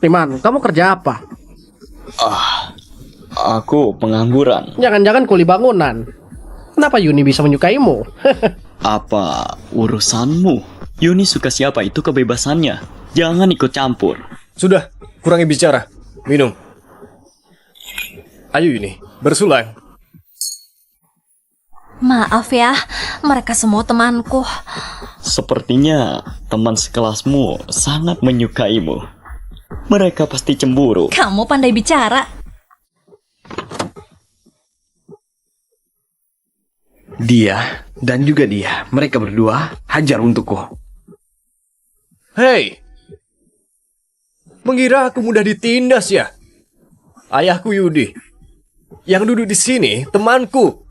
Liman, kamu kerja apa? Aku pengangguran. Jangan-jangan kuli bangunan. Kenapa Yuni bisa menyukaimu? Apa urusanmu? Yuni suka siapa itu kebebasannya. Jangan ikut campur. Sudah, kurangi bicara. Minum. Ayo Yuni, bersulang. Maaf ya, mereka semua temanku. Sepertinya teman sekelasmu sangat menyukaimu. Mereka pasti cemburu. Kamu pandai bicara. Dia dan juga dia, mereka berdua hajar untukku. Hei, mengira aku mudah ditindas ya? Ayahku Yudi. Yang duduk di sini temanku.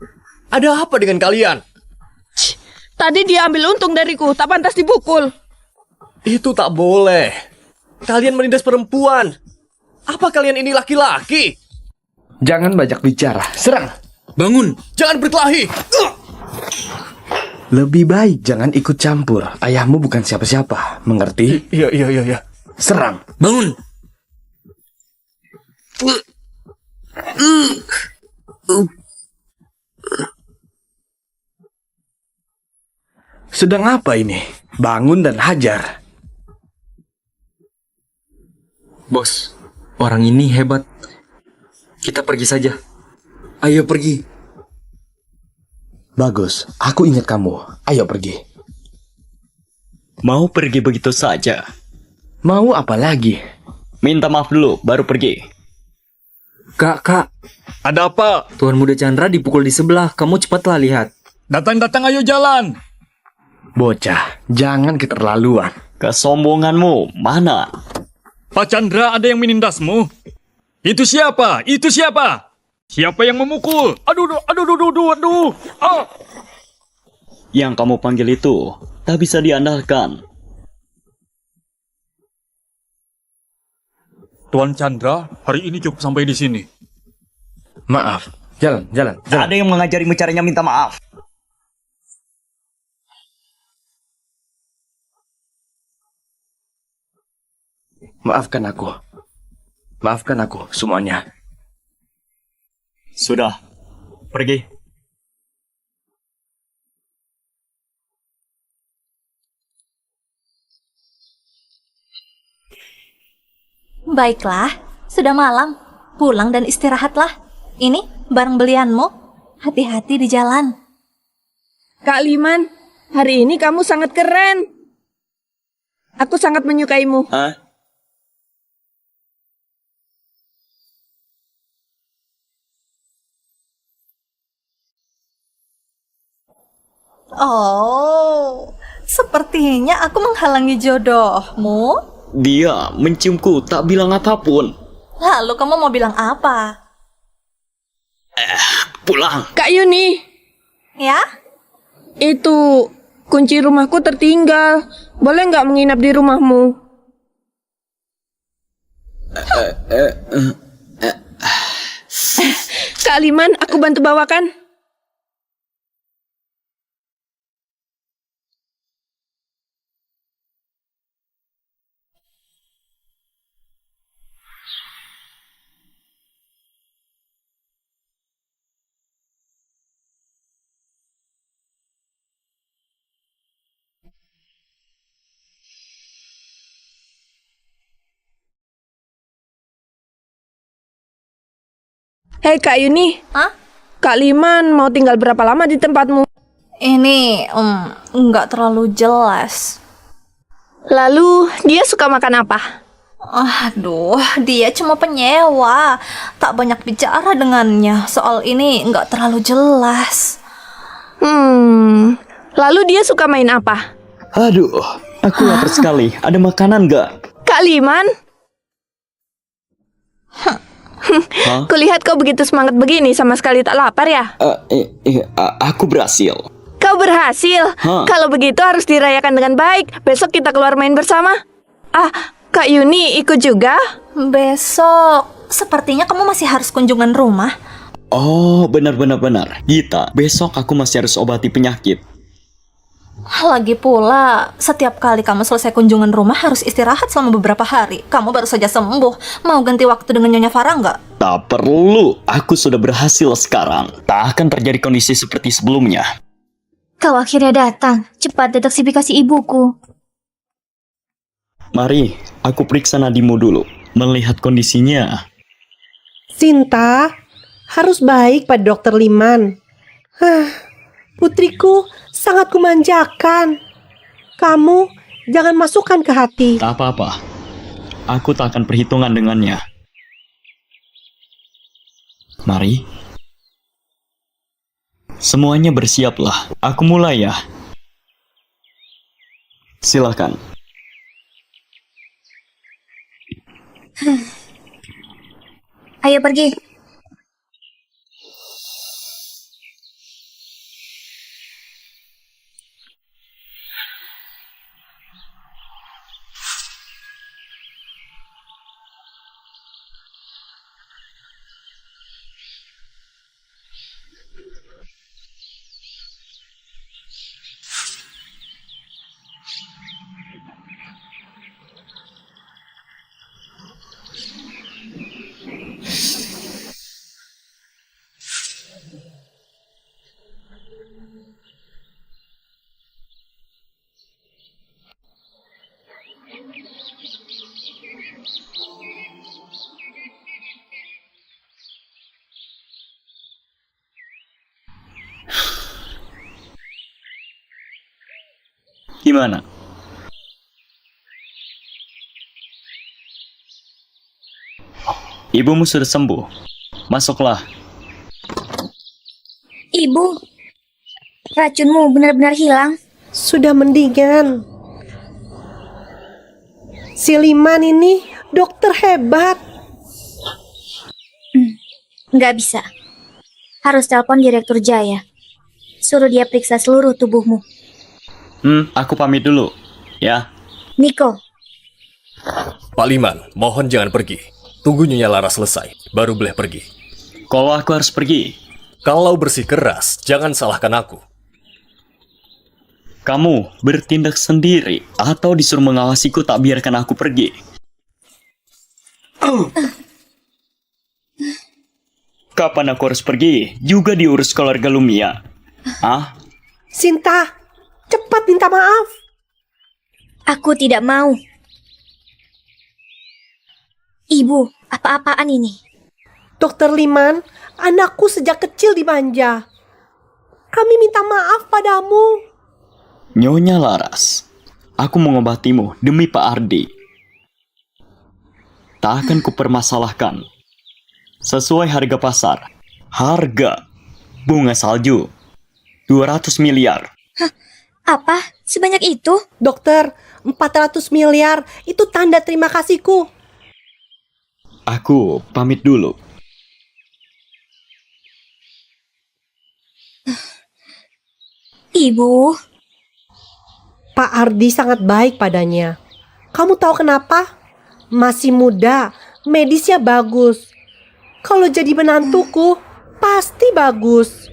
Ada apa dengan kalian? Tadi dia ambil untung dariku, tak pantas dipukul. Itu tak boleh. Kalian menindas perempuan. Apa kalian ini laki-laki? Jangan banyak bicara. Serang. Bangun. Jangan berkelahi. Lebih baik jangan ikut campur. Ayahmu bukan siapa-siapa. Mengerti? Iya. Serang. Bangun. Sedang apa ini? Bangun dan hajar. Bos, orang ini hebat. Kita pergi saja. Ayo pergi. Bagus, aku ingat kamu. Ayo pergi. Mau pergi begitu saja? Mau apa lagi? Minta maaf dulu, baru pergi. Kak. Ada apa? Tuan Muda Chandra dipukul di sebelah. Kamu cepatlah lihat. Datang, ayo jalan. Bocah, jangan keterlaluan. Kesombonganmu mana? Pak Chandra, ada yang menindasmu? Itu siapa? Siapa yang memukul? Aduh. Ah. Yang kamu panggil itu tak bisa diandalkan. Tuan Chandra, hari ini cukup sampai di sini. Maaf. Jalan. Ada yang mengajarimu caranya minta maaf. Maafkan aku semuanya. Sudah, pergi. Baiklah, sudah malam. Pulang dan istirahatlah. Ini barang belianmu. Hati-hati di jalan. Kak Liman, hari ini kamu sangat keren. Aku sangat menyukaimu. Hah? Oh, sepertinya aku menghalangi jodohmu. Dia menciumku tak bilang apapun. Lalu kamu mau bilang apa? Pulang. Kak Yuni. Ya? Itu kunci rumahku tertinggal. Boleh nggak menginap di rumahmu? Kak Liman, aku bantu bawakan. Hei Kak Yuni. Hah? Kak Liman mau tinggal berapa lama di tempatmu? Ini nggak terlalu jelas. Lalu dia suka makan apa? Aduh, dia cuma penyewa. Tak banyak bicara dengannya. Soal ini nggak terlalu jelas. Lalu dia suka main apa? Aduh, aku lapar sekali. Ada makanan nggak? Kak Liman? Kulihat kau begitu semangat begini, sama sekali tak lapar ya? Aku berhasil. Kau berhasil? Kalau begitu harus dirayakan dengan baik. Besok kita keluar main bersama. Kak Yuni ikut juga? Besok, sepertinya kamu masih harus kunjungan rumah. Oh, benar. Gita, besok aku masih harus obati penyakit. Lagi pula, setiap kali kamu selesai kunjungan rumah harus istirahat selama beberapa hari. Kamu baru saja sembuh. Mau ganti waktu dengan Nyonya Farah nggak? Tak perlu, aku sudah berhasil sekarang. Tak akan terjadi kondisi seperti sebelumnya. Kau akhirnya datang. Cepat detoksifikasi ibuku. Mari, aku periksa nadimu dulu. Melihat kondisinya. Sinta, harus baik pada Dokter Liman. Putriku sangat kumanjakan. Kamu jangan masukkan ke hati. Tak apa-apa. Aku tak akan perhitungan dengannya. Mari. Semuanya bersiaplah. Aku mulai ya. Silakan. Ayo pergi. Gimana? Ibumu sudah sembuh. Masuklah. Ibu, racunmu benar-benar hilang. Sudah mendingan. Si Liman ini dokter hebat. Nggak bisa. Harus telepon Direktur Jaya. Suruh dia periksa seluruh tubuhmu. Aku pamit dulu, ya. Niko. Pak Liman, mohon jangan pergi. Tunggu Nyonya Lara selesai, baru boleh pergi. Kalau aku harus pergi? Kalau bersikeras, jangan salahkan aku. Kamu bertindak sendiri atau disuruh mengawasiku tak biarkan aku pergi? Kapan aku harus pergi? Juga diurus keluarga Lumia. Sinta, cepat minta maaf. Aku tidak mau. Ibu, apa-apaan ini? Dokter Liman, anakku sejak kecil dimanja. Kami minta maaf padamu. Nyonya Laras, aku mengobatimu demi Pak Ardi. Tak akan kupermasalahkan. Sesuai harga pasar. Harga bunga salju 200 miliar. Hah? Apa? Sebanyak itu? Dokter, 400 miliar itu tanda terima kasihku. Aku pamit dulu. Ibu. Pak Ardi sangat baik padanya. Kamu tahu kenapa? Masih muda, medisnya bagus. Kalau jadi menantuku, pasti bagus.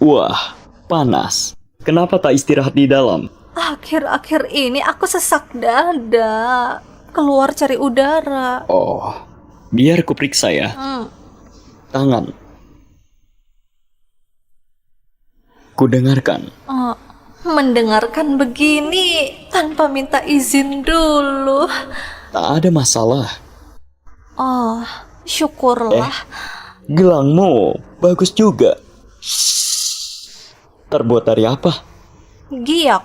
Wah, panas. Kenapa tak istirahat di dalam? Akhir-akhir ini aku sesak dada. Keluar cari udara. Oh, biar ku periksa ya. Tangan. Ku dengarkan. Oh, mendengarkan begini tanpa minta izin dulu. Tak ada masalah. Oh, syukurlah. Gelangmu bagus juga. Terbuat dari apa? Giok.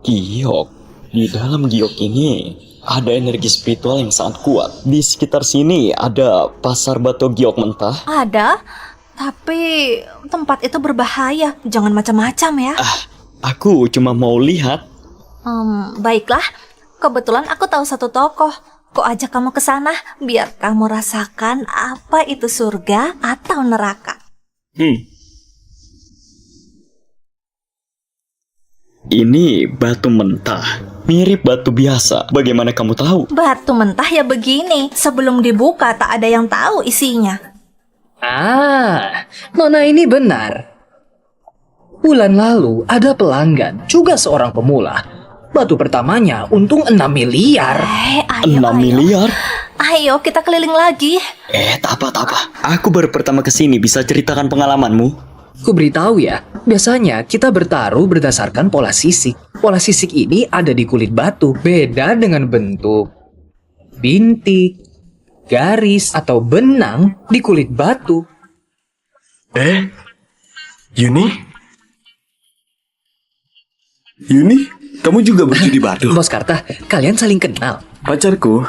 Giok. Di dalam giok ini ada energi spiritual yang sangat kuat. Di sekitar sini ada pasar batu giok mentah. Ada, tapi tempat itu berbahaya. Jangan macam-macam ya. Aku cuma mau lihat. Baiklah. Kebetulan aku tahu satu toko. Kok ajak kamu ke sana biar kamu rasakan apa itu surga atau neraka. Ini batu mentah, mirip batu biasa. Bagaimana kamu tahu? Batu mentah ya begini, sebelum dibuka tak ada yang tahu isinya. Nona ini benar. Bulan lalu ada pelanggan, juga seorang pemula. Batu pertamanya untung 6 miliar. 6 miliar? Ayo kita keliling lagi. Tak apa. Aku baru pertama kesini, bisa ceritakan pengalamanmu? Ku beritahu ya, biasanya kita bertaruh berdasarkan pola sisik. Pola sisik ini ada di kulit batu, beda dengan bentuk bintik, garis, atau benang di kulit batu. Yuni? Yuni, kamu juga berjudi batu? Bos Karta, kalian saling kenal? Pacarku.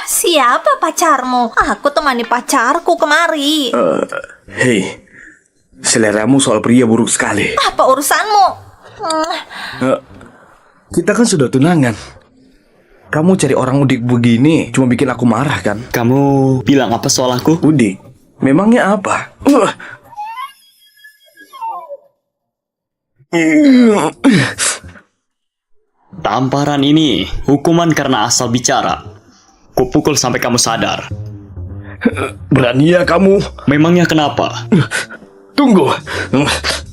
Siapa pacarmu? Aku temani pacarku kemari. Hei, seleramu soal pria buruk sekali. Apa urusanmu? Kita kan sudah tunangan. Kamu cari orang udik begini cuma bikin aku marah kan? Kamu bilang apa soal aku? Udik? Memangnya apa? Tamparan ini hukuman karena asal bicara. Kupukul sampai kamu sadar. Berani ya kamu? Memangnya kenapa? Tunggu,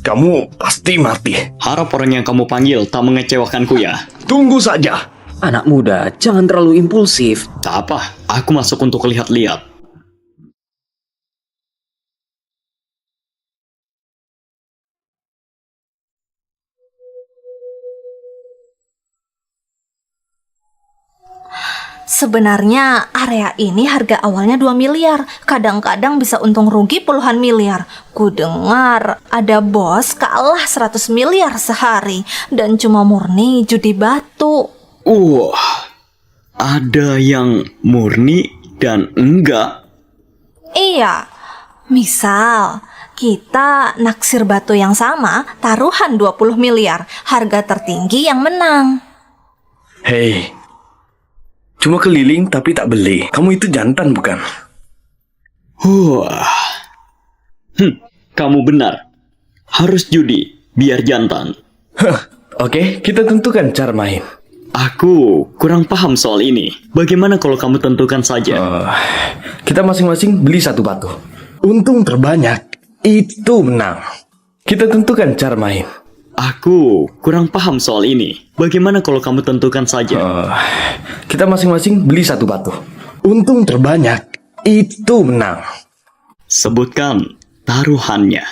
kamu pasti mati. Harap orang yang kamu panggil tak mengecewakanku ya. Tunggu saja. Anak muda, jangan terlalu impulsif. Tak apa, aku masuk untuk lihat-lihat. Sebenarnya area ini harga awalnya 2 miliar. Kadang-kadang bisa untung rugi puluhan miliar. Ku dengar ada bos kalah 100 miliar sehari. Dan cuma murni judi batu. Ada yang murni dan enggak? Iya. Misal, kita naksir batu yang sama, taruhan 20 miliar. Harga tertinggi yang menang. Hei, cuma keliling tapi tak beli. Kamu itu jantan bukan? Kamu benar. Harus judi, biar jantan. Oke, kita tentukan cara main. Aku kurang paham soal ini. Bagaimana kalau kamu tentukan saja? Kita masing-masing beli 1 batu. Untung terbanyak, itu menang. Kita tentukan cara main. Aku kurang paham soal ini. Bagaimana kalau kamu tentukan saja? Kita masing-masing beli 1 batu. Untung terbanyak, itu menang. Sebutkan taruhannya.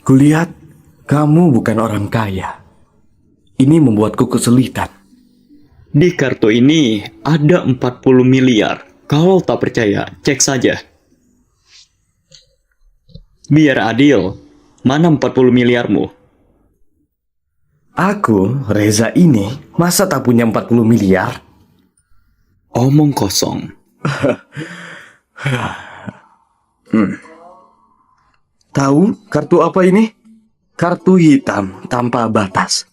Kulihat kamu bukan orang kaya. Ini membuatku kesulitan. Di kartu ini ada 40 miliar. Kalau tak percaya, cek saja. Biar adil, mana 40 miliarmu? Aku, Reza ini, masa tak punya 40 miliar? Omong kosong. Tahu kartu apa ini? Kartu hitam tanpa batas.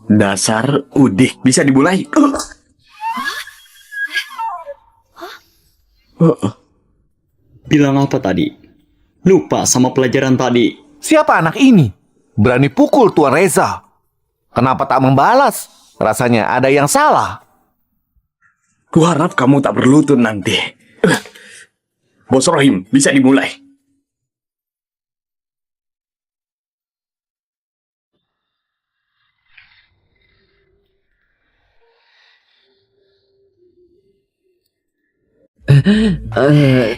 Dasar udik, bisa dimulai. Bilang apa tadi? Lupa sama pelajaran tadi. Siapa anak ini? Berani pukul Tuan Reza. Kenapa tak membalas? Rasanya ada yang salah. Kuharap kamu tak berlutut nanti. Bos Rohim, bisa dimulai.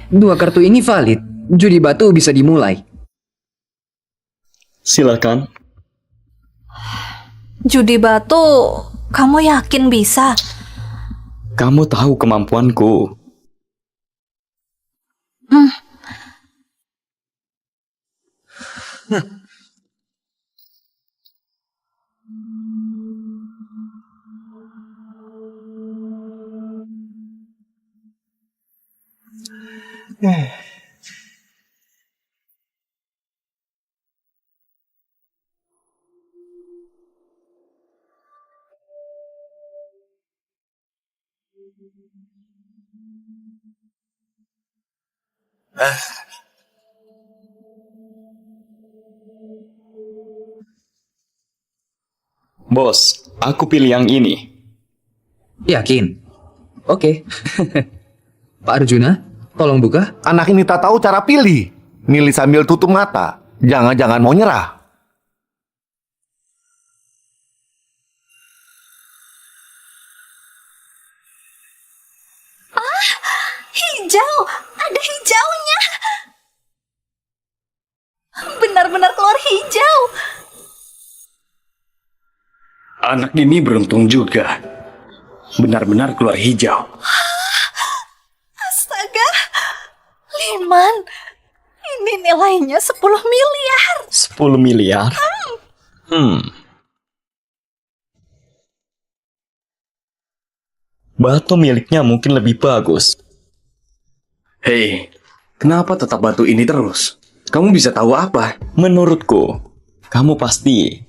Dua kartu ini valid. Judi batu bisa dimulai. Silakan. Judi batu, kamu yakin bisa? Kamu tahu kemampuanku. Bos, aku pilih yang ini. Yakin? Oke. Pak Arjuna, tolong buka. Anak ini tak tahu cara pilih. Milih sambil tutup mata. Jangan-jangan mau nyerah. Hijau, ada hijaunya. Benar-benar keluar hijau. Anak ini beruntung juga. Benar-benar keluar hijau. Astaga, Liman, ini nilainya 10 miliar. 10 miliar? Batu miliknya mungkin lebih bagus. Hei, Kenapa tetap bantu ini terus? Kamu bisa tahu apa? Menurutku, kamu pasti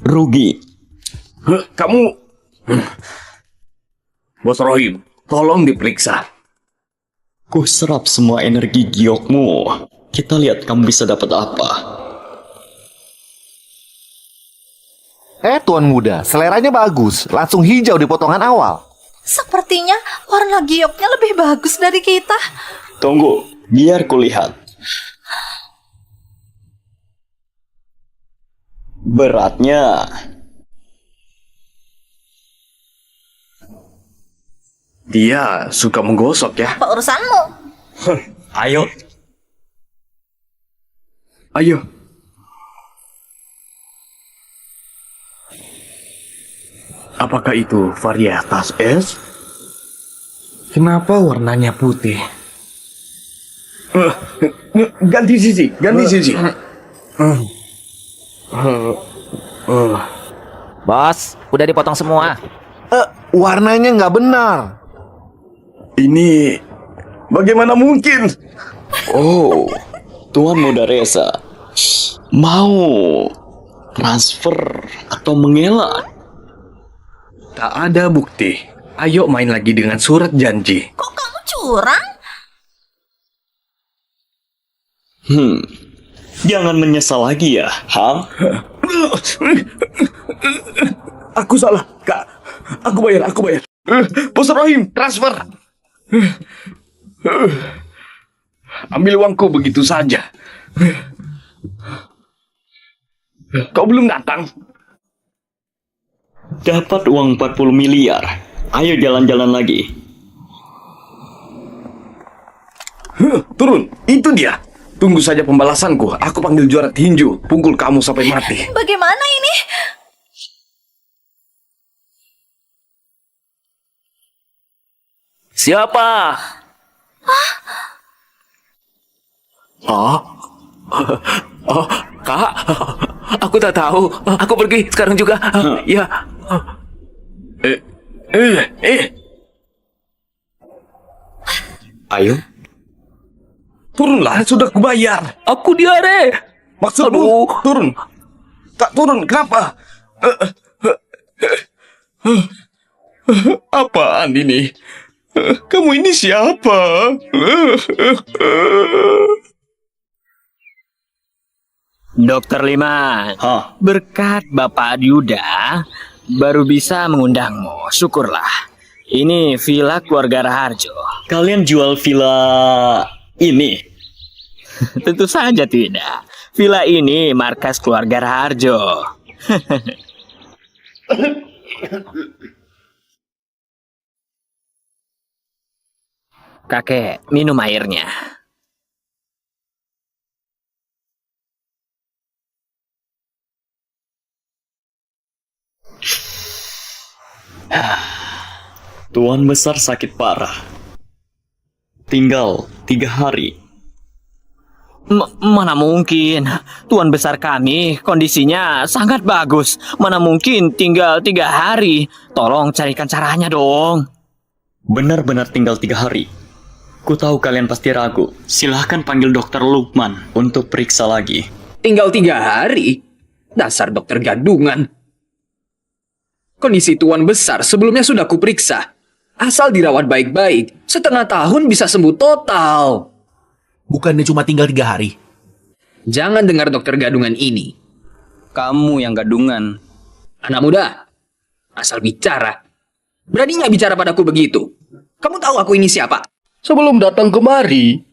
rugi. Kamu... Bos Rohim, tolong diperiksa. Ku serap semua energi giokmu. Kita lihat kamu bisa dapat apa. Tuan muda, seleranya bagus. Langsung hijau di potongan awal. Sepertinya warna gioknya lebih bagus dari kita. Tunggu, biar kulihat. Beratnya... Dia suka menggosok ya. Apa urusanmu? Ayo. Ayo. Apakah itu varietas es? Kenapa warnanya putih? Ganti sisi, ganti sisi. Bos, udah dipotong semua. Warnanya nggak benar. Ini bagaimana mungkin? Oh, Tuan Muda Reza mau transfer atau mengelak? Tak ada bukti. Ayo main lagi dengan surat janji. Kok kamu curang? Jangan menyesal lagi ya, Ham. Aku salah, Kak. Aku bayar. Bos Rohim, transfer. Ambil uangku begitu saja. Kau belum datang. Dapat uang 40 miliar. Ayo jalan-jalan lagi. Turun, itu dia. Tunggu saja pembalasanku. Aku panggil juara tinju. Pukul kamu sampai mati. Bagaimana ini? Siapa? Kak, aku tak tahu. Aku pergi sekarang juga. Ya. Ayo. Turunlah, sudah kubayar. Aku diare. Maksudmu turun? Tak turun, kenapa? Apaan ini? Kamu ini siapa? Dokter Liman, berkat Bapak Yuda baru bisa mengundangmu. Syukurlah. Ini villa keluarga Raharjo. Kalian jual villa ini? Tentu saja tidak. Villa ini markas keluarga Raharjo. Kakek, minum airnya. Tuan besar sakit parah. Tinggal 3 hari. Mana mungkin. Tuan besar kami kondisinya sangat bagus. Mana mungkin tinggal 3 hari. Tolong carikan caranya dong. Benar-benar tinggal 3 hari. Ku tahu kalian pasti ragu. Silahkan panggil dokter Lukman untuk periksa lagi. Tinggal 3 hari? Dasar dokter gadungan. Kondisi tuan besar sebelumnya sudah kuperiksa. Asal dirawat baik-baik, setengah tahun bisa sembuh total. Bukannya cuma tinggal 3 hari? Jangan dengar dokter gadungan ini. Kamu yang gadungan. Anak muda, asal bicara. Berani nggak bicara padaku begitu? Kamu tahu aku ini siapa? Sebelum datang kemari,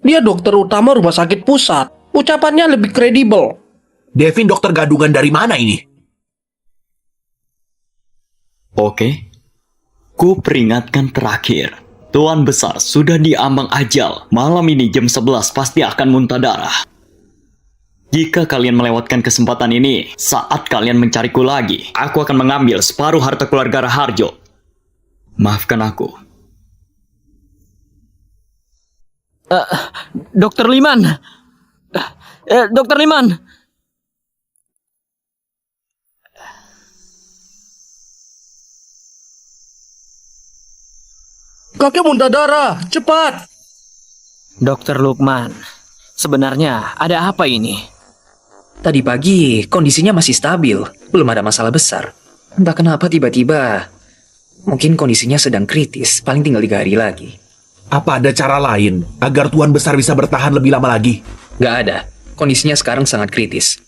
dia dokter utama rumah sakit pusat. Ucapannya lebih kredibel. Devin dokter gadungan dari mana ini? Oke. Ku peringatkan terakhir. Tuan besar sudah diambang ajal. Malam ini jam 11 pasti akan muntah darah. Jika kalian melewatkan kesempatan ini, saat kalian mencariku lagi, aku akan mengambil separuh harta keluarga Raharjo. Maafkan aku. Dokter Liman. Dokter Liman. Kakek muntah darah, cepat. Dokter Lukman, sebenarnya ada apa ini? Tadi pagi kondisinya masih stabil, belum ada masalah besar. Entah kenapa tiba-tiba, mungkin kondisinya sedang kritis, paling tinggal 3 hari lagi. Apa ada cara lain agar Tuan Besar bisa bertahan lebih lama lagi? Gak ada, kondisinya sekarang sangat kritis.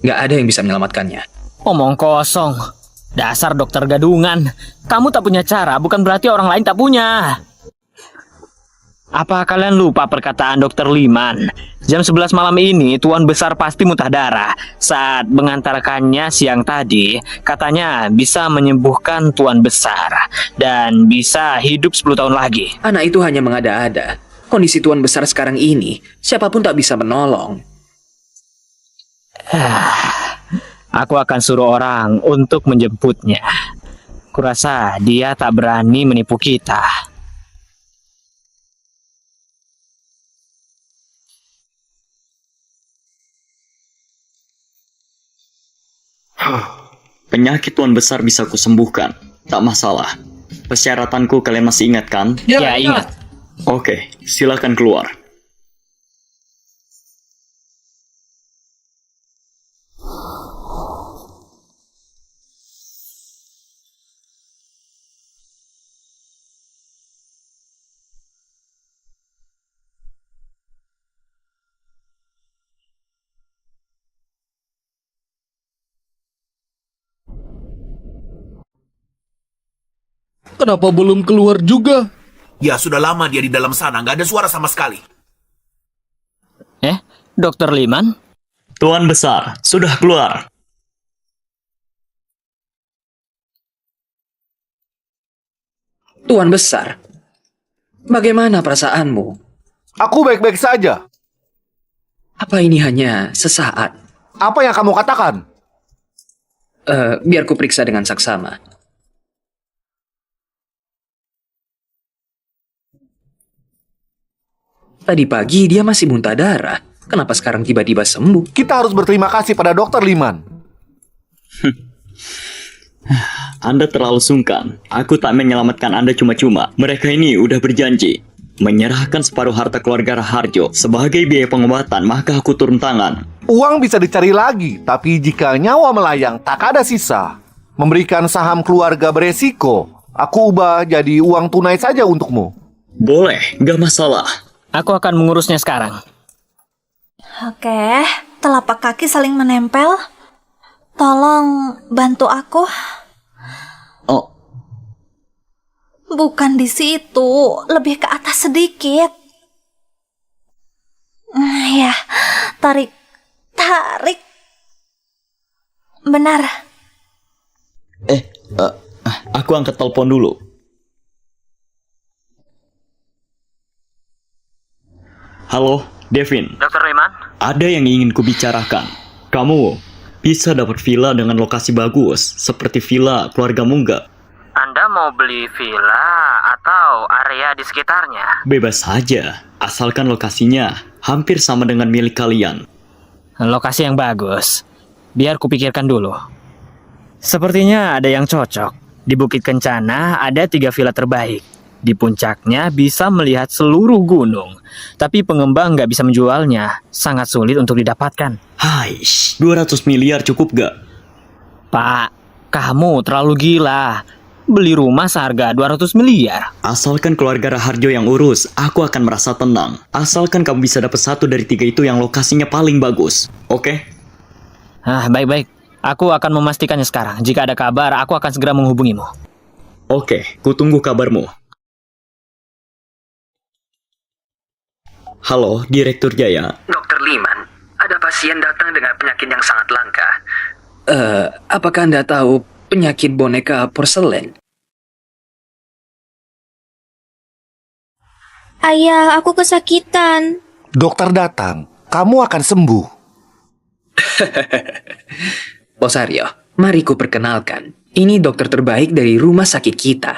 Gak ada yang bisa menyelamatkannya. Omong kosong. Dasar dokter gadungan. Kamu tak punya cara, bukan berarti orang lain tak punya. Apa kalian lupa perkataan Dokter Liman? Jam 11 malam ini Tuan Besar pasti muntah darah. Saat mengantarkannya siang tadi, katanya bisa menyembuhkan Tuan Besar dan bisa hidup 10 tahun lagi. Anak itu hanya mengada-ada. Kondisi Tuan Besar sekarang ini, siapapun tak bisa menolong. Aku akan suruh orang untuk menjemputnya. Kurasa dia tak berani menipu kita. Penyakit Tuan Besar bisa kusembuhkan. Tak masalah. Persyaratanku kalian masih ingat kan? Ya, ingat. Oke, silakan keluar. Kenapa belum keluar juga? Ya sudah lama dia di dalam sana, nggak ada suara sama sekali. Dokter Liman? Tuan Besar, sudah keluar. Tuan Besar, bagaimana perasaanmu? Aku baik-baik saja. Apa ini hanya sesaat? Apa yang kamu katakan? Biar ku periksa dengan saksama. Tadi pagi dia masih muntah darah. Kenapa sekarang tiba-tiba sembuh? Kita harus berterima kasih pada Dokter Liman. Anda terlalu sungkan. Aku tak menyelamatkan Anda cuma-cuma. Mereka ini udah berjanji menyerahkan separuh harta keluarga Raharjo sebagai biaya pengobatan, maka aku turun tangan. Uang bisa dicari lagi, tapi jika nyawa melayang tak ada sisa. Memberikan saham keluarga beresiko. Aku ubah jadi uang tunai saja untukmu. Boleh, gak masalah. Aku akan mengurusnya sekarang. Oke, telapak kaki saling menempel. Tolong bantu aku. Oh. Bukan di situ, lebih ke atas sedikit. Ya, tarik. Benar. Aku angkat telepon dulu. Halo, Devin. Dokter Liman? Ada yang ingin kubicarakan. Kamu bisa dapat villa dengan lokasi bagus, seperti villa keluargamu nggak? Anda mau beli villa atau area di sekitarnya? Bebas saja, asalkan lokasinya hampir sama dengan milik kalian. Lokasi yang bagus. Biar kupikirkan dulu. Sepertinya ada yang cocok. Di Bukit Kencana ada 3 villa terbaik. Di puncaknya bisa melihat seluruh gunung. Tapi pengembang nggak bisa menjualnya. Sangat sulit untuk didapatkan. Hai, 200 miliar cukup gak? Pak, kamu terlalu gila. Beli rumah seharga 200 miliar. Asalkan keluarga Raharjo yang urus, aku akan merasa tenang. Asalkan kamu bisa dapat 1 dari 3 itu yang lokasinya paling bagus. Oke? Baik-baik. Aku akan memastikannya sekarang. Jika ada kabar, aku akan segera menghubungimu. Oke, kutunggu kabarmu. Halo, Direktur Jaya. Dokter Liman, ada pasien datang dengan penyakit yang sangat langka. Apakah Anda tahu penyakit boneka porselen? Ayah, aku kesakitan. Dokter datang, kamu akan sembuh. Bosario, mari ku perkenalkan. Ini dokter terbaik dari rumah sakit kita.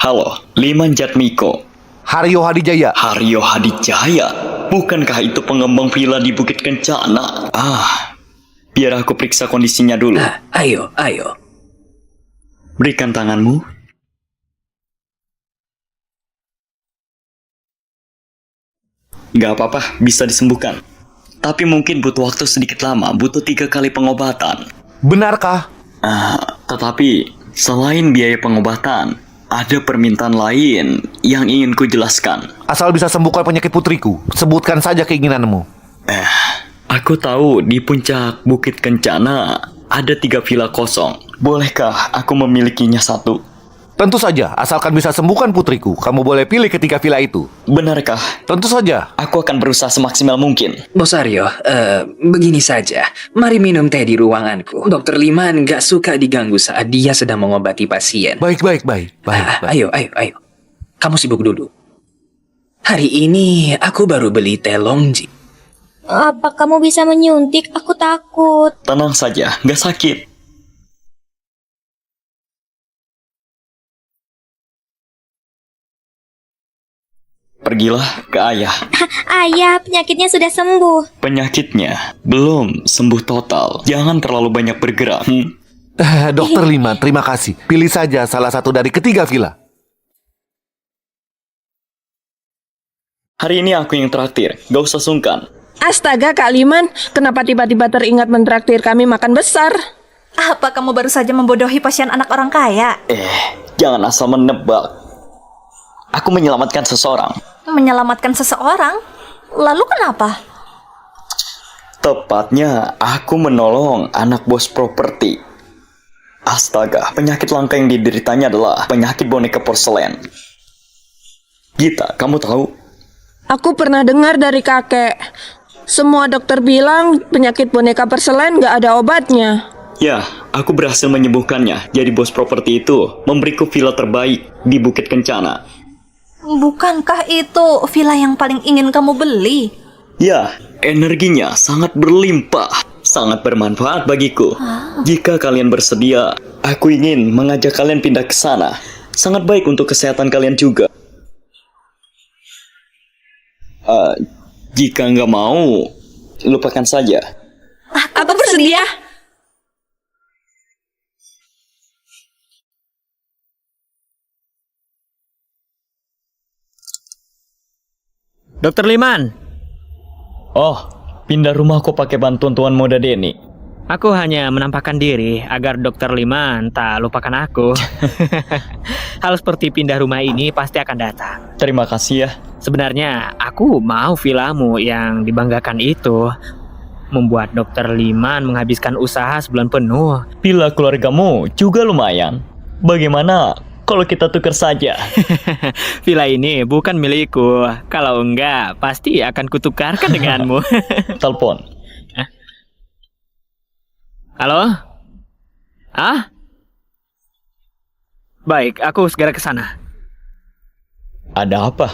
Halo, Liman Jatmiko. Haryo Hadijaya. Haryo Hadijaya? Bukankah itu pengembang villa di Bukit Kencana? Biar aku periksa kondisinya dulu. Ayo. Berikan tanganmu. Gak apa-apa, bisa disembuhkan. Tapi mungkin butuh waktu sedikit lama, butuh 3 kali pengobatan. Benarkah? Tetapi selain biaya pengobatan, ada permintaan lain yang ingin ku jelaskan. Asal bisa sembuhkan penyakit putriku, sebutkan saja keinginanmu. Aku tahu di puncak Bukit Kencana ada 3 villa kosong. Bolehkah aku memilikinya 1? Tentu saja, asalkan bisa sembuhkan putriku, kamu boleh pilih ketiga villa itu. Benarkah? Tentu saja. Aku akan berusaha semaksimal mungkin. Bos Aryo, begini saja. Mari minum teh di ruanganku. Dokter Liman gak suka diganggu saat dia sedang mengobati pasien. Baik. Ayo. Kamu sibuk dulu. Hari ini aku baru beli teh Longji. Apa kamu bisa menyuntik? Aku takut. Tenang saja, gak sakit. Pergilah ke ayah. Ayah, penyakitnya sudah sembuh. Penyakitnya belum sembuh total. Jangan terlalu banyak bergerak. Dokter Liman, terima kasih. Pilih saja salah satu dari ketiga villa. Hari ini aku yang traktir, gak usah sungkan. Astaga Kak Liman, kenapa tiba-tiba teringat mentraktir kami makan besar? Apa kamu baru saja membodohi pasien anak orang kaya? Jangan asal menebak. Aku menyelamatkan seseorang. Menyelamatkan seseorang? Lalu kenapa? Tepatnya, aku menolong anak bos properti. Astaga, penyakit langka yang dideritanya adalah penyakit boneka porselen. Gita, kamu tahu? Aku pernah dengar dari kakek. Semua dokter bilang penyakit boneka porselen gak ada obatnya. Ya, aku berhasil menyembuhkannya. Jadi bos properti itu memberiku villa terbaik di Bukit Kencana. Bukankah itu villa yang paling ingin kamu beli? Ya, energinya sangat berlimpah, sangat bermanfaat bagiku. Jika kalian bersedia, aku ingin mengajak kalian pindah ke sana. Sangat baik untuk kesehatan kalian juga. Jika nggak mau, lupakan saja. Aku bersedia. Dokter Liman. Oh, pindah rumahku pakai bantuan Tuan Muda Denny. Aku hanya menampakkan diri agar Dokter Liman tak lupakan aku. Hal seperti pindah rumah ini pasti akan datang. Terima kasih ya. Sebenarnya aku mau villamu yang dibanggakan itu. Membuat Dokter Liman menghabiskan usaha sebulan penuh. Villa keluargamu juga lumayan. Bagaimana kalau kita tukar saja? Villa ini bukan milikku. Kalau enggak, pasti akan kutukarkan denganmu. Telepon. Halo? Baik, aku segera ke sana. Ada apa?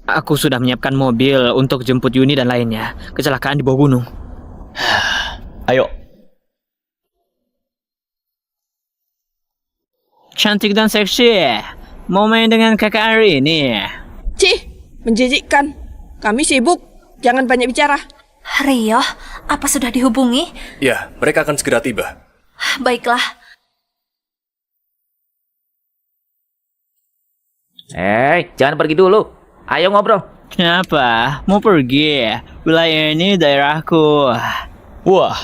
Aku sudah menyiapkan mobil untuk jemput Yuni dan lainnya. Kecelakaan di bawah gunung. Ayo. Cantik dan seksi. Mau main dengan kakak hari ini? Cih, menjijikkan. Kami sibuk. Jangan banyak bicara. Rio, apa sudah dihubungi? Ya, mereka akan segera tiba. Baiklah. Jangan pergi dulu. Ayo ngobrol. Kenapa? Mau pergi? Wilayah ini daerahku. Wah,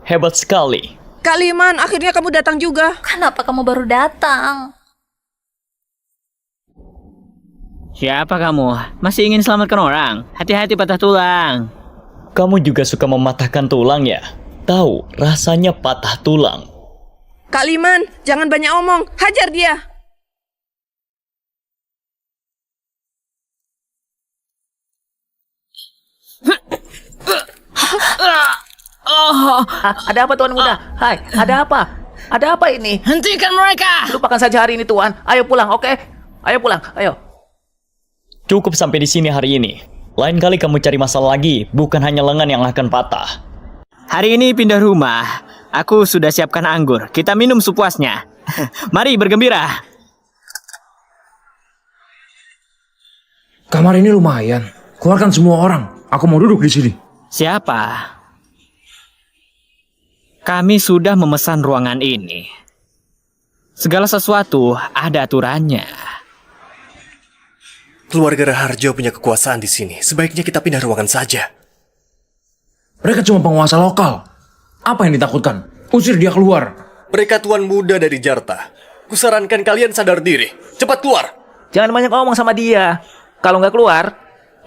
hebat sekali. Kak Liman, akhirnya kamu datang juga. Kenapa kamu baru datang? Siapa kamu? Masih ingin selamatkan orang? Hati-hati patah tulang. Kamu juga suka mematahkan tulang ya? Tahu rasanya patah tulang. Kak Liman, jangan banyak omong. Hajar dia. Ada apa Tuan Muda? Hai, ada apa? Ada apa ini? Hentikan mereka. Lupakan saja hari ini Tuan. Ayo pulang, oke? Ayo pulang, ayo. Cukup sampai di sini hari ini. Lain kali kamu cari masalah lagi, bukan hanya lengan yang akan patah. Hari ini pindah rumah. Aku sudah siapkan anggur. Kita minum sepuasnya. Mari bergembira. Kamar ini lumayan. Keluarkan semua orang. Aku mau duduk di sini. Siapa? Kami sudah memesan ruangan ini. Segala sesuatu ada aturannya. Keluarga Raharjo punya kekuasaan di sini. Sebaiknya kita pindah ruangan saja. Mereka cuma penguasa lokal. Apa yang ditakutkan? Usir dia keluar. Mereka tuan muda dari Jarta. Kusarankan kalian sadar diri. Cepat keluar. Jangan banyak ngomong sama dia. Kalau nggak keluar,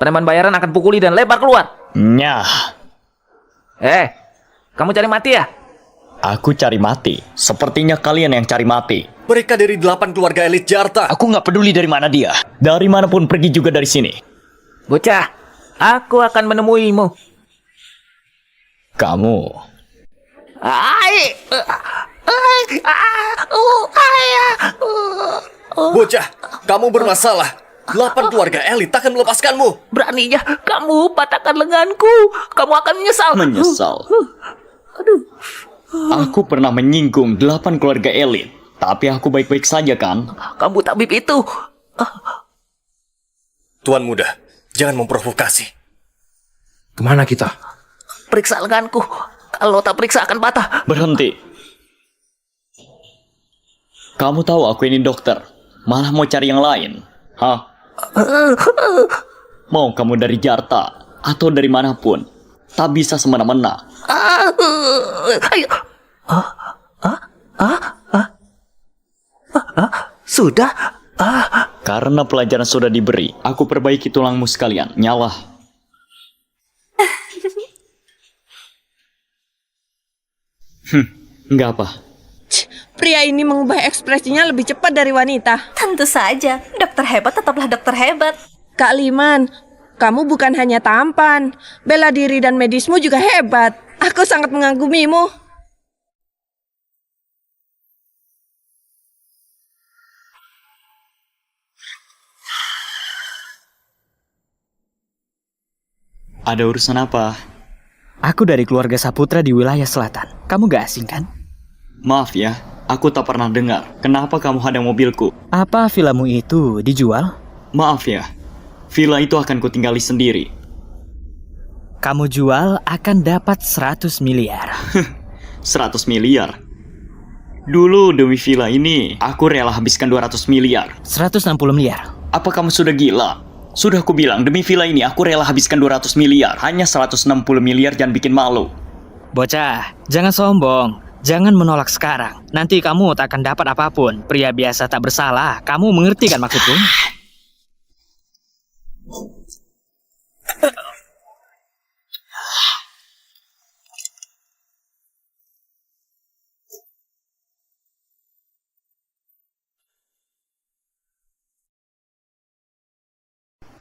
preman bayaran akan pukuli dan lempar keluar. Nyah. Kamu cari mati ya? Aku cari mati. Sepertinya kalian yang cari mati. Mereka dari 8 keluarga elit Jarta. Aku nggak peduli dari mana dia. Dari manapun pergi juga dari sini. Bocah, aku akan menemuimu. Kamu. Bocah, kamu bermasalah. 8 keluarga elit akan melepaskanmu. Beraninya kamu patahkan lenganku. Kamu akan menyesal. Menyesal. Aku pernah menyinggung 8 keluarga elit. Tapi aku baik-baik saja kan? Kamu tabib itu. Tuan muda, jangan memprovokasi. Kemana kita? Periksa lenganku. Kalau tak periksa akan patah. Berhenti. Kamu tahu aku ini dokter. Malah mau cari yang lain. Hah? Mau kamu dari Jarta atau dari manapun, tak bisa semena-mena. Sudah? Karena pelajaran sudah diberi, aku perbaiki tulangmu sekalian. Nyala. Nggak apa. Pria ini mengubah ekspresinya lebih cepat dari wanita. Tentu saja, dokter hebat tetaplah dokter hebat. Kak Liman, kamu bukan hanya tampan, bela diri dan medismu juga hebat. Aku sangat mengagumimu. Ada urusan apa? Aku dari keluarga Saputra di wilayah selatan. Kamu gak asing kan? Maaf ya, aku tak pernah dengar. Kenapa kamu ada mobilku? Apa villamu itu dijual? Maaf ya, villa itu akan kutinggali sendiri. Kamu jual akan dapat 100 miliar. 100 miliar? Dulu demi villa ini, aku rela habiskan 200 miliar. 160 miliar. Apa kamu sudah gila? Sudah aku bilang, demi villa ini aku rela habiskan 200 miliar. Hanya 160 miliar, jangan bikin malu. Bocah, jangan sombong. Jangan menolak sekarang. Nanti kamu tak akan dapat apapun. Pria biasa tak bersalah. Kamu mengerti kan maksudku?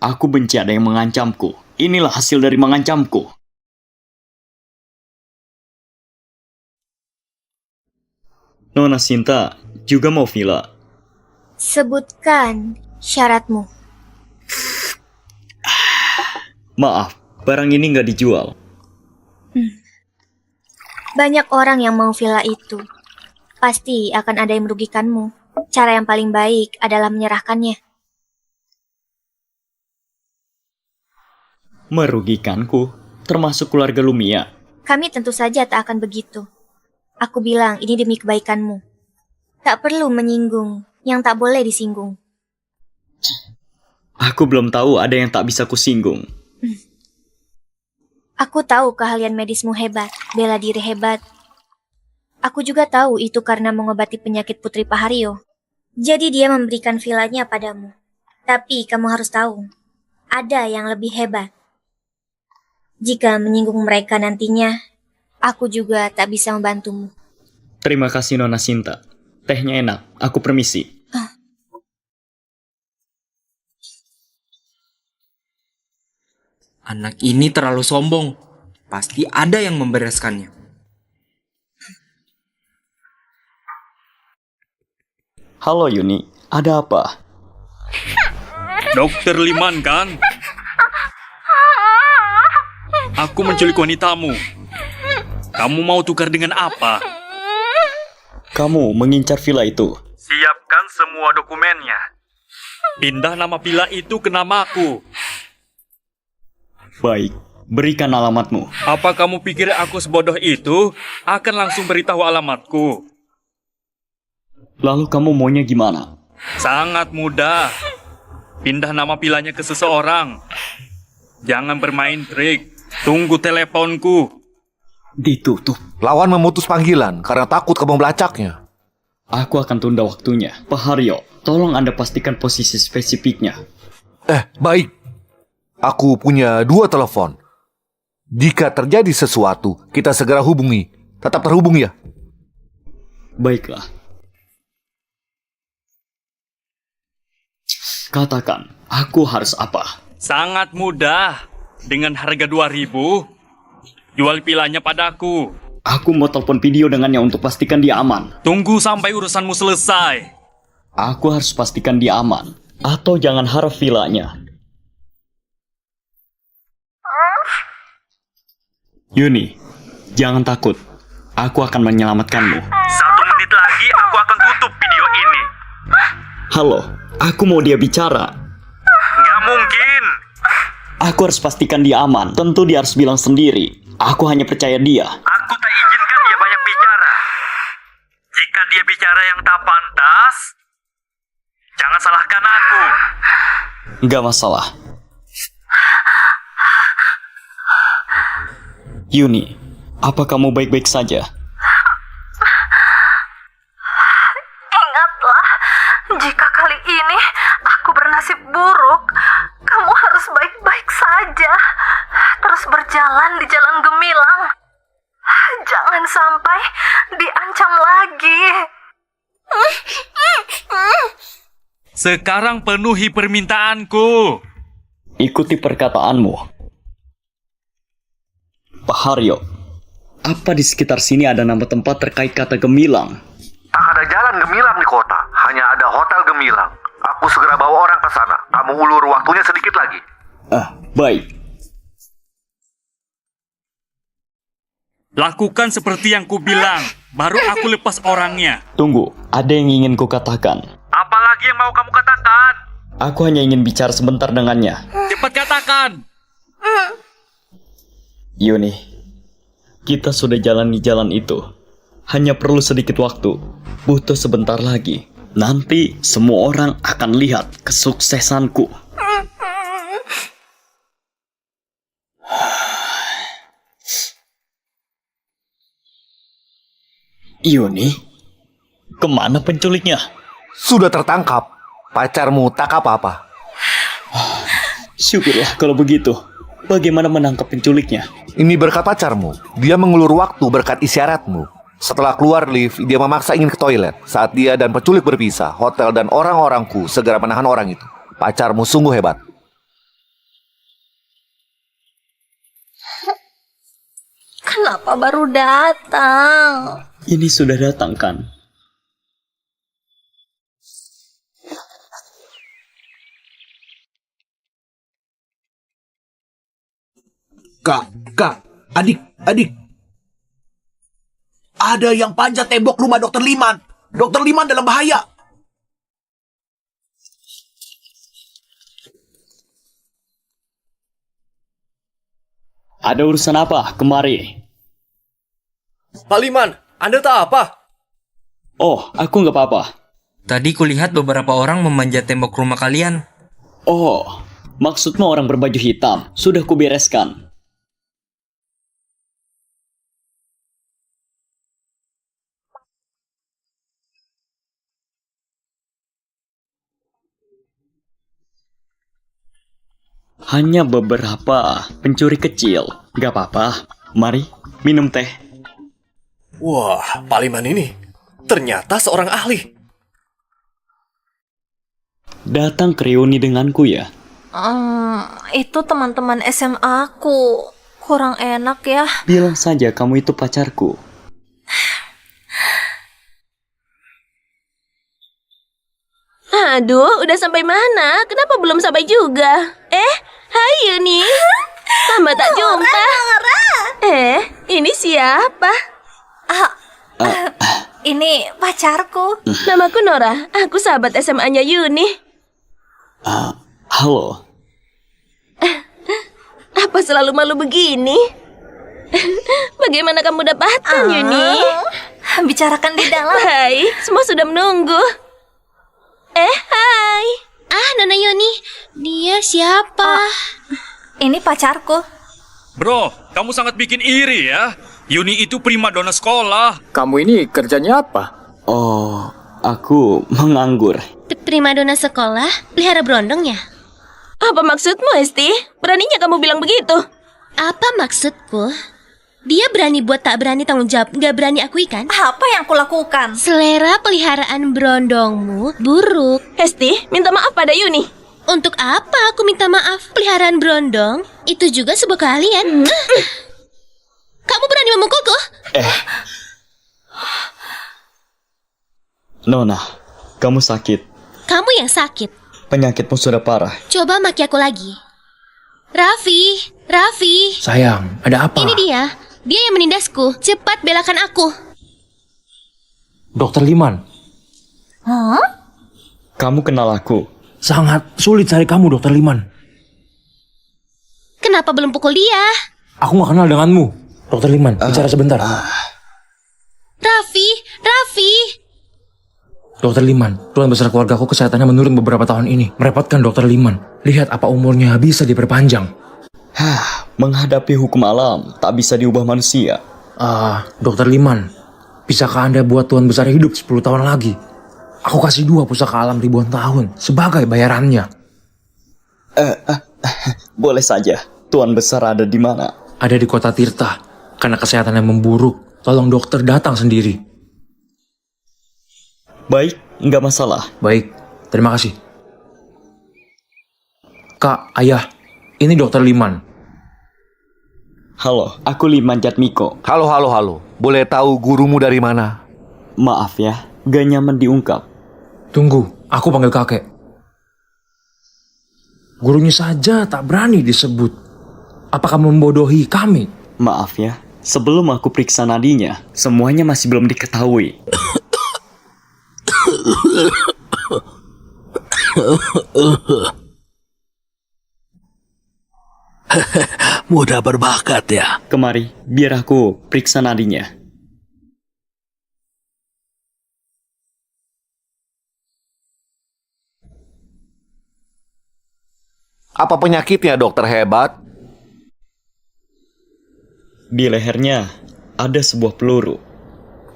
Aku benci ada yang mengancamku. Inilah hasil dari mengancamku. Nona Sinta juga mau villa. Sebutkan syaratmu. Maaf, barang ini nggak dijual. Banyak orang yang mau villa itu. Pasti akan ada yang merugikanmu. Cara yang paling baik adalah menyerahkannya. Merugikanku, termasuk keluarga Lumia. Kami tentu saja tak akan begitu. Aku bilang ini demi kebaikanmu. Tak perlu menyinggung yang tak boleh disinggung. Aku belum tahu ada yang tak bisa kusinggung. Aku tahu keahlian medismu hebat, bela diri hebat. Aku juga tahu itu karena mengobati penyakit Putri Pahario. Jadi dia memberikan villanya padamu. Tapi kamu harus tahu, ada yang lebih hebat. Jika menyinggung mereka nantinya, aku juga tak bisa membantumu. Terima kasih Nona Sinta. Tehnya enak, aku permisi. Anak ini terlalu sombong. Pasti ada yang membereskannya. Halo Yuni, ada apa? Dokter Liman kan? Aku menculik wanitamu. Kamu mau tukar dengan apa? Kamu mengincar villa itu. Siapkan semua dokumennya. Pindah nama villa itu ke namaku. Baik, berikan alamatmu. Apa kamu pikir aku sebodoh itu akan langsung beritahu alamatku? Lalu kamu maunya gimana? Sangat mudah. Pindah nama vilanya ke seseorang. Jangan bermain trik. Tunggu teleponku. Ditutup. Lawan memutus panggilan karena takut kamu melacaknya. Aku akan tunda waktunya. Pak Haryo, tolong Anda pastikan posisi spesifiknya. Baik. Aku punya 2 telepon. Jika terjadi sesuatu, kita segera hubungi. Tetap terhubung ya. Baiklah. Katakan, aku harus apa? Sangat mudah. Dengan harga 2.000, jual vilanya padaku. Aku mau telepon video dengannya untuk pastikan dia aman. Tunggu sampai urusanmu selesai. Aku harus pastikan dia aman. Atau jangan harap vilanya. Yuni, jangan takut. Aku akan menyelamatkanmu. 1 menit lagi aku akan tutup video ini. Halo, aku mau dia bicara. Nggak mungkin. Aku harus pastikan dia aman. Tentu dia harus bilang sendiri. Aku hanya percaya dia. Aku tak izinkan dia banyak bicara. Jika dia bicara yang tak pantas, jangan salahkan aku. Nggak masalah. Yuni, apa kamu baik-baik saja? Ingatlah, jika kali ini aku bernasib buruk, kamu harus baik-baik saja. Terus berjalan di jalan gemilang. Jangan sampai diancam lagi. Sekarang penuhi permintaanku. Ikuti perkataanmu. Pak Haryo, apa di sekitar sini ada nama tempat terkait kata gemilang? Tak ada jalan gemilang di kota. Hanya ada hotel gemilang. Aku segera bawa orang ke sana. Kamu ulur waktunya sedikit lagi. Baik. Lakukan seperti yang kubilang. Baru aku lepas orangnya. Tunggu, ada yang ingin ku katakan. Apalagi yang mau kamu katakan? Aku hanya ingin bicara sebentar dengannya. Cepat katakan. Yuni, kita sudah jalan di jalan itu. Hanya perlu sedikit waktu. Butuh sebentar lagi. Nanti semua orang akan lihat kesuksesanku. Yuni, kemana penculiknya? Sudah tertangkap. Pacarmu tak apa-apa. Syukurlah kalau begitu. Bagaimana menangkap penculiknya? Ini berkat pacarmu. Dia mengulur waktu berkat isyaratmu. Setelah keluar lift, dia memaksa ingin ke toilet. Saat dia dan penculik berpisah, hotel dan orang-orangku segera menahan orang itu. Pacarmu sungguh hebat. Kenapa baru datang? Ini sudah datang kan? Kak, adik. Ada yang panjat tembok rumah Dokter Liman. Dokter Liman dalam bahaya. Ada urusan apa? Kemari. Pak Liman, Anda tak apa? Oh, aku nggak apa-apa. Tadi kulihat beberapa orang memanjat tembok rumah kalian. Oh, maksudmu orang berbaju hitam. Sudah kubereskan. Hanya beberapa pencuri kecil. Gak apa-apa. Mari, minum teh. Wah, Pak Liman ini ternyata seorang ahli. Datang ke reuni denganku ya? Itu teman-teman SMA aku. Kurang enak ya. Bilang saja kamu itu pacarku. Aduh, udah sampai mana? Kenapa belum sampai juga? Hai Yuni. Lama tak jumpa. Ini siapa? Ini pacarku. Namaku Nora. Aku sahabat SMA-nya Yuni. Halo. Apa selalu malu begini? Bagaimana kamu dapatkan Yuni? Bicarakan di dalam. Hai, semua sudah menunggu. Hai. Nona Yuni, Dia siapa? Ini pacarku. Bro, kamu sangat bikin iri ya. Yuni itu primadona sekolah. Kamu ini kerjanya apa? Oh, aku menganggur. Primadona sekolah? Pelihara berondong ya? Apa maksudmu, Esti? Beraninya kamu bilang begitu? Apa maksudku? Dia berani buat tak berani tanggung jawab, nggak berani akui kan? Apa yang aku lakukan? Selera peliharaan berondongmu buruk. Esti, minta maaf pada Yuni. Untuk apa aku minta maaf? Peliharaan berondong itu juga sebuah keahlian. Kamu berani memukulku? Nona, kamu sakit. Kamu yang sakit. Penyakitmu sudah parah. Coba maki aku lagi. Raffi. Sayang, ada apa? Ini dia yang menindasku. Cepat belakan aku. Dokter Liman. Hah? Kamu kenal aku? Sangat sulit cari kamu, Dokter Liman. Kenapa belum pukul dia? Aku gak kenal denganmu. Dokter Liman, bicara sebentar. Raffi. Dokter Liman, tuan besar keluargaku kesehatannya menurun beberapa tahun ini. Merepotkan Dokter Liman. Lihat apa umurnya bisa diperpanjang. Menghadapi hukum alam tak bisa diubah manusia. Dokter Liman, bisakah Anda buat tuan besar hidup 10 tahun lagi? Aku kasih 2 pusaka alam ribuan tahun sebagai bayarannya. Boleh saja. Tuan besar ada di mana? Ada di kota Tirta. Karena kesehatannya memburuk, tolong dokter datang sendiri. Baik, nggak masalah. Baik, terima kasih. Kak, ayah, ini Dokter Liman. Halo, aku Liman Jatmiko. Halo. Boleh tahu gurumu dari mana? Maaf ya, gak nyaman diungkap. Tunggu, aku panggil kakek. Gurunya saja tak berani disebut. Apakah membodohi kami? Maaf ya, sebelum aku periksa nadinya, semuanya masih belum diketahui. Mudah berbakat ya. Kemari, biar aku periksa nadinya. Apa penyakitnya, dokter hebat? Di lehernya ada sebuah peluru.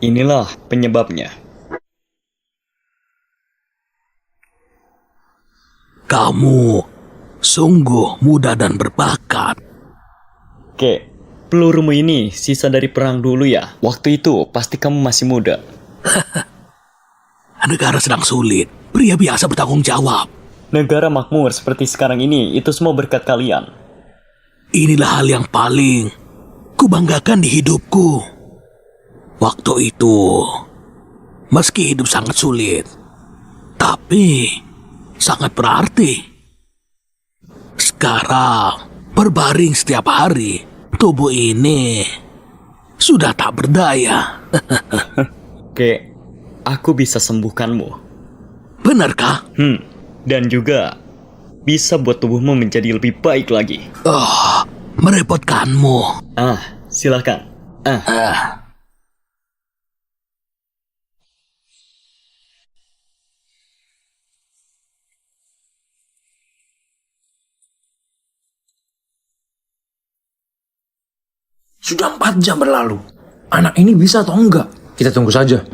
Inilah penyebabnya. Kamu sungguh muda dan berbakat. Kek, pelurumu ini sisa dari perang dulu ya? Waktu itu pasti kamu masih muda. Negara sedang sulit. Pria biasa bertanggung jawab. Negara makmur seperti sekarang ini, itu semua berkat kalian. Inilah hal yang paling kubanggakan di hidupku. Waktu itu, meski hidup sangat sulit, tapi sangat berarti. Sekarang, berbaring setiap hari, tubuh ini sudah tak berdaya. Kek, aku bisa sembuhkanmu. Benarkah? Dan juga bisa buat tubuhmu menjadi lebih baik lagi. Merepotkanmu. Silakan. Sudah 4 jam berlalu. Anak ini bisa atau enggak? Kita tunggu saja.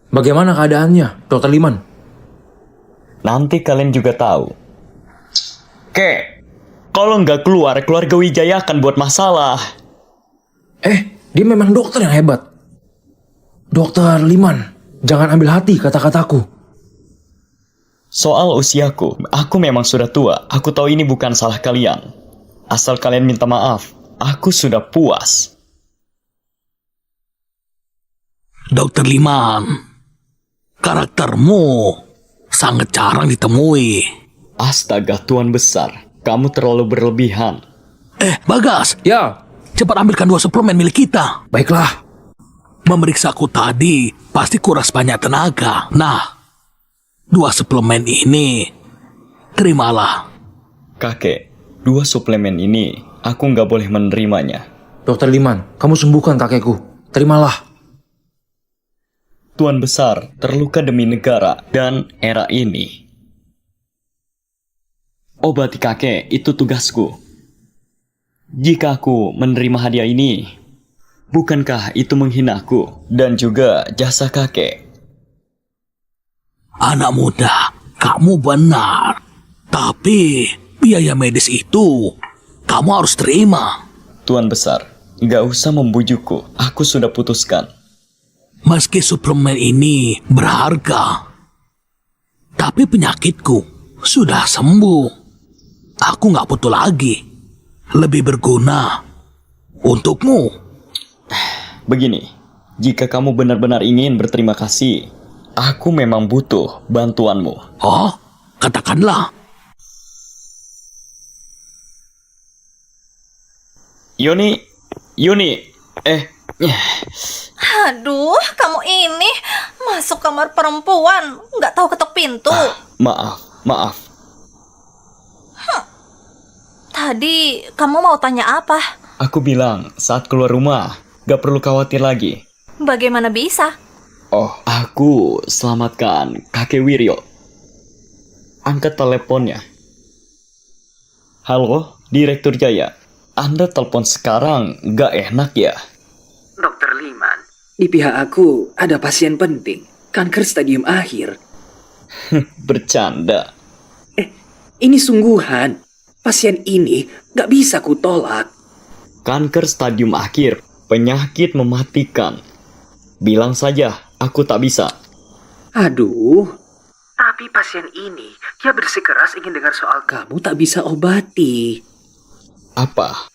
Bagaimana keadaannya, Dokter Liman? Nanti kalian juga tahu. Kek, kalau nggak keluar, keluarga Wijaya akan buat masalah. Dia memang dokter yang hebat. Dokter Liman, jangan ambil hati kata-kataku. Soal usiaku, aku memang sudah tua. Aku tahu ini bukan salah kalian. Asal kalian minta maaf, aku sudah puas. Dokter Liman, karaktermu sangat jarang ditemui. Astaga, Tuan Besar, kamu terlalu berlebihan. Bagas. Ya. Cepat ambilkan 2 suplemen milik kita. Baiklah. Memeriksaku tadi pasti kuras banyak tenaga. Nah, 2 suplemen ini, terimalah. Kakek, 2 suplemen ini, aku nggak boleh menerimanya. Dokter Liman, kamu sembuhkan kakekku. Terimalah. Tuan Besar terluka demi negara dan era ini. Obati kakek itu tugasku. Jika aku menerima hadiah ini, bukankah itu menghinaku dan juga jasa kakek? Anak muda, kamu benar. Tapi biaya medis itu kamu harus terima. Tuan Besar, gak usah membujukku. Aku sudah putuskan. Meski suplemen ini berharga, tapi penyakitku sudah sembuh. Aku gak butuh lagi. Lebih berguna untukmu. Begini, jika kamu benar-benar ingin berterima kasih, aku memang butuh bantuanmu. Oh, katakanlah. Yuni. Aduh, kamu ini masuk kamar perempuan, nggak tahu ketuk pintu. Maaf. Tadi kamu mau tanya apa? Aku bilang saat keluar rumah, gak perlu khawatir lagi. Bagaimana bisa? Oh, aku selamatkan kakek Wiryo. Angkat teleponnya. Halo, Direktur Jaya. Anda telepon sekarang gak enak ya? Dokter Liman, di pihak aku ada pasien penting, kanker stadium akhir. Bercanda. Ini sungguhan. Pasien ini gak bisa kutolak. Kanker stadium akhir, penyakit mematikan. Bilang saja, aku tak bisa. Aduh. Tapi pasien ini, dia bersikeras ingin dengar soal kamu tak bisa obati. Apa?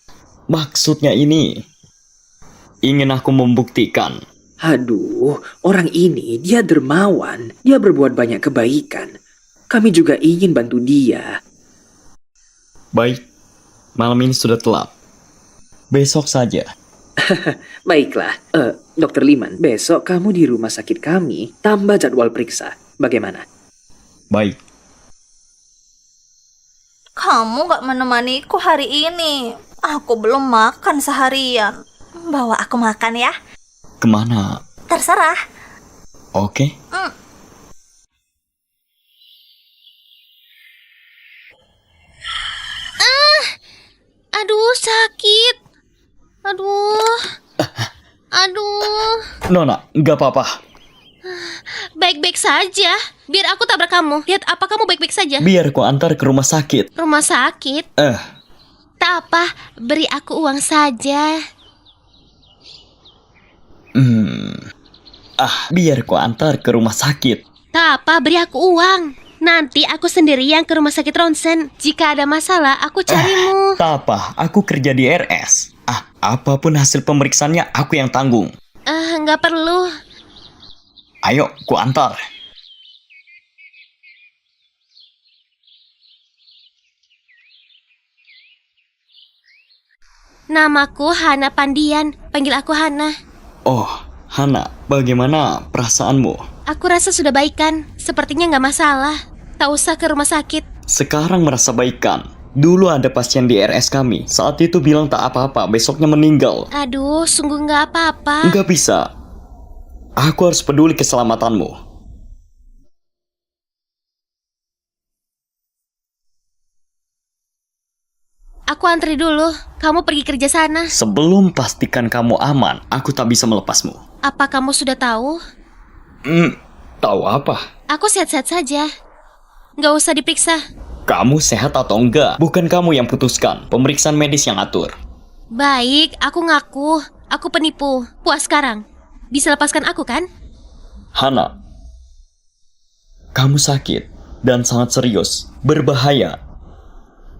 Maksudnya ini? Ingin aku membuktikan. Aduh, orang ini dia dermawan. Dia berbuat banyak kebaikan. Kami juga ingin bantu dia. Baik, malam ini sudah telat. Besok saja. Baiklah, Dokter Liman, besok kamu di rumah sakit kami, tambah jadwal periksa. Bagaimana? Baik. Kamu gak menemaniku hari ini. Aku belum makan seharian. Bawa aku makan ya. Kemana? Terserah. Oke. Aduh, sakit. Aduh. Nona, nggak apa-apa. Baik-baik saja. Biar aku tabrak kamu. Lihat apa kamu baik-baik saja. Biar ku antar ke rumah sakit. Rumah sakit? Tak apa, beri aku uang saja. Biar ku antar ke rumah sakit. Tak apa, beri aku uang. Nanti aku sendiri yang ke rumah sakit Ronsen. Jika ada masalah, aku carimu. Tak apa, aku kerja di RS. Apapun hasil pemeriksaannya, aku yang tanggung. Nggak perlu. Ayo, ku antar. Namaku Hana Pandian. Panggil aku Hana. Oh, Hana, bagaimana perasaanmu? Aku rasa sudah baikan. Sepertinya nggak masalah. Tak usah ke rumah sakit. Sekarang merasa baikan. Dulu ada pasien di RS kami. Saat itu bilang tak apa-apa, besoknya meninggal. Aduh, sungguh nggak apa-apa. Nggak bisa. Aku harus peduli keselamatanmu. Aku antri dulu. Kamu pergi kerja sana. Sebelum pastikan kamu aman, aku tak bisa melepasmu. Apa kamu sudah tahu? Tahu apa? Aku sehat-sehat saja. Nggak usah diperiksa. Kamu sehat atau enggak, bukan kamu yang putuskan. Pemeriksaan medis yang atur. Baik, aku ngaku. Aku penipu. Puas sekarang. Bisa lepaskan aku kan? Hana, kamu sakit dan sangat serius. Berbahaya.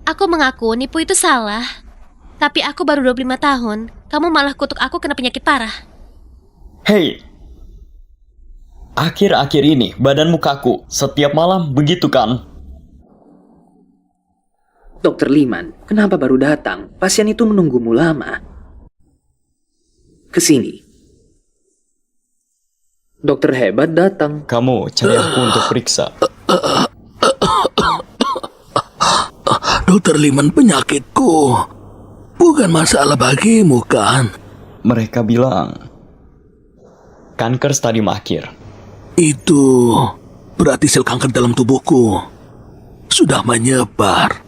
Aku mengaku nipu itu salah. Tapi aku baru 25 tahun. Kamu malah kutuk aku kena penyakit parah. Hei, akhir-akhir ini badanmu kaku. Setiap malam begitu kan? Dokter Liman, kenapa baru datang? Pasien itu menunggumu lama. Kesini. Dokter hebat datang. Kamu cari aku untuk periksa. Dokter Liman, penyakitku bukan masalah bagimu kan? Mereka bilang kanker stadium akhir. Itu berarti sel kanker dalam tubuhku sudah menyebar.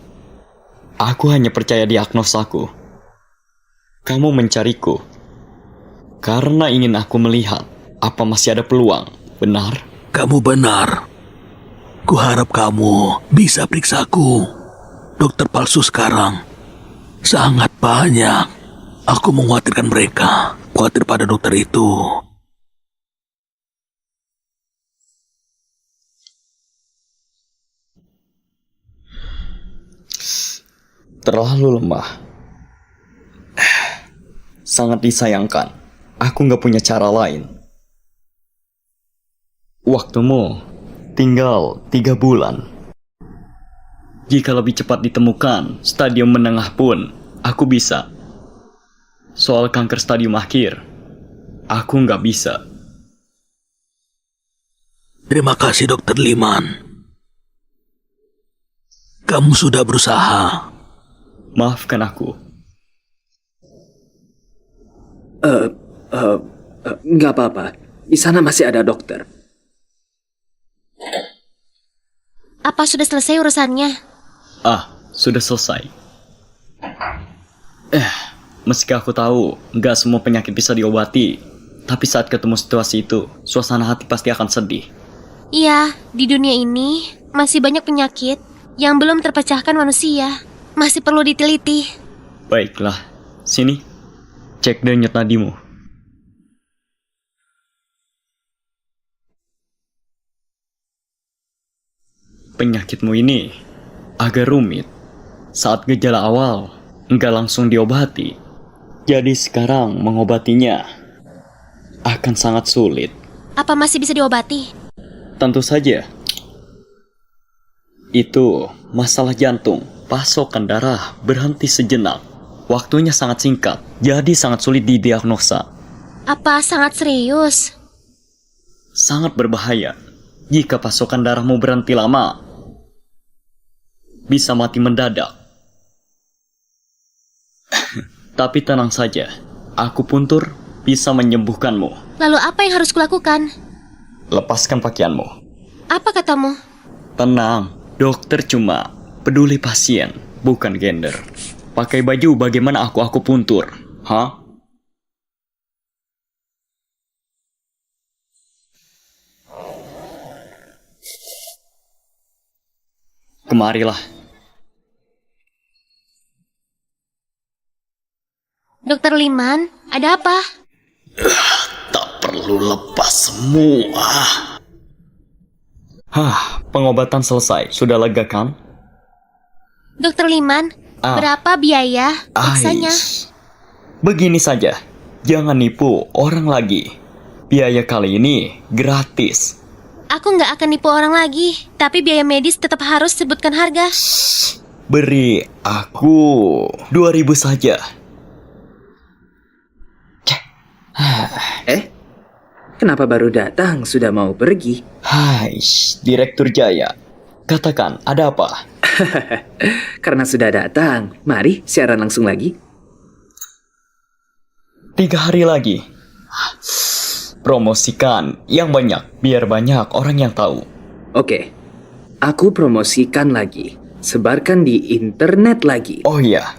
Aku hanya percaya diagnosaku. Kamu mencariku karena ingin aku melihat apa masih ada peluang, benar? Kamu benar. Kuharap kamu bisa periksaku. Dokter palsu sekarang sangat banyak. Aku mengkhawatirkan mereka. Khawatir pada dokter itu. Terlalu lemah. Sangat disayangkan. Aku nggak punya cara lain. Waktumu tinggal 3 bulan. Jika lebih cepat ditemukan stadium menengah pun, aku bisa. Soal kanker stadium akhir, aku nggak bisa. Terima kasih Dokter Liman. Kamu sudah berusaha. Maafkan aku. Nggak apa-apa. Di sana masih ada dokter. Apa sudah selesai urusannya? Sudah selesai. Meski aku tahu nggak semua penyakit bisa diobati, tapi saat ketemu situasi itu, suasana hati pasti akan sedih. Iya, di dunia ini masih banyak penyakit yang belum terpecahkan manusia. Masih perlu diteliti. Baiklah, sini. Cek denyut nadimu. Penyakitmu ini agak rumit. Saat gejala awal, nggak langsung diobati. Jadi sekarang mengobatinya akan sangat sulit. Apa masih bisa diobati? Tentu saja. Itu masalah jantung. Pasokan darah berhenti sejenak. Waktunya sangat singkat, jadi sangat sulit didiagnosa. Apa sangat serius? Sangat berbahaya. Jika pasokan darahmu berhenti lama, bisa mati mendadak. Tapi tenang saja, akupuntur bisa menyembuhkanmu. Lalu apa yang harus kulakukan? Lepaskan pakaianmu. Apa katamu? Tenang, dokter cuma peduli pasien, bukan gender. Pakai baju bagaimana aku akupuntur, hah? Kemarilah. Dokter Liman, ada apa? Tak perlu lepas semua. Pengobatan selesai. Sudah lega kan? Dokter Liman, berapa biaya periksanya? Begini saja, jangan nipu orang lagi. Biaya kali ini gratis. Aku nggak akan nipu orang lagi, tapi biaya medis tetap harus sebutkan harga. Beri aku 2.000 saja. Kenapa baru datang? Sudah mau pergi? Hai, Direktur Jaya. Katakan, ada apa? Karena sudah datang, mari siaran langsung lagi. 3 hari lagi. Promosikan yang banyak, biar banyak orang yang tahu. Oke, aku promosikan lagi. Sebarkan di internet lagi. Oh iya,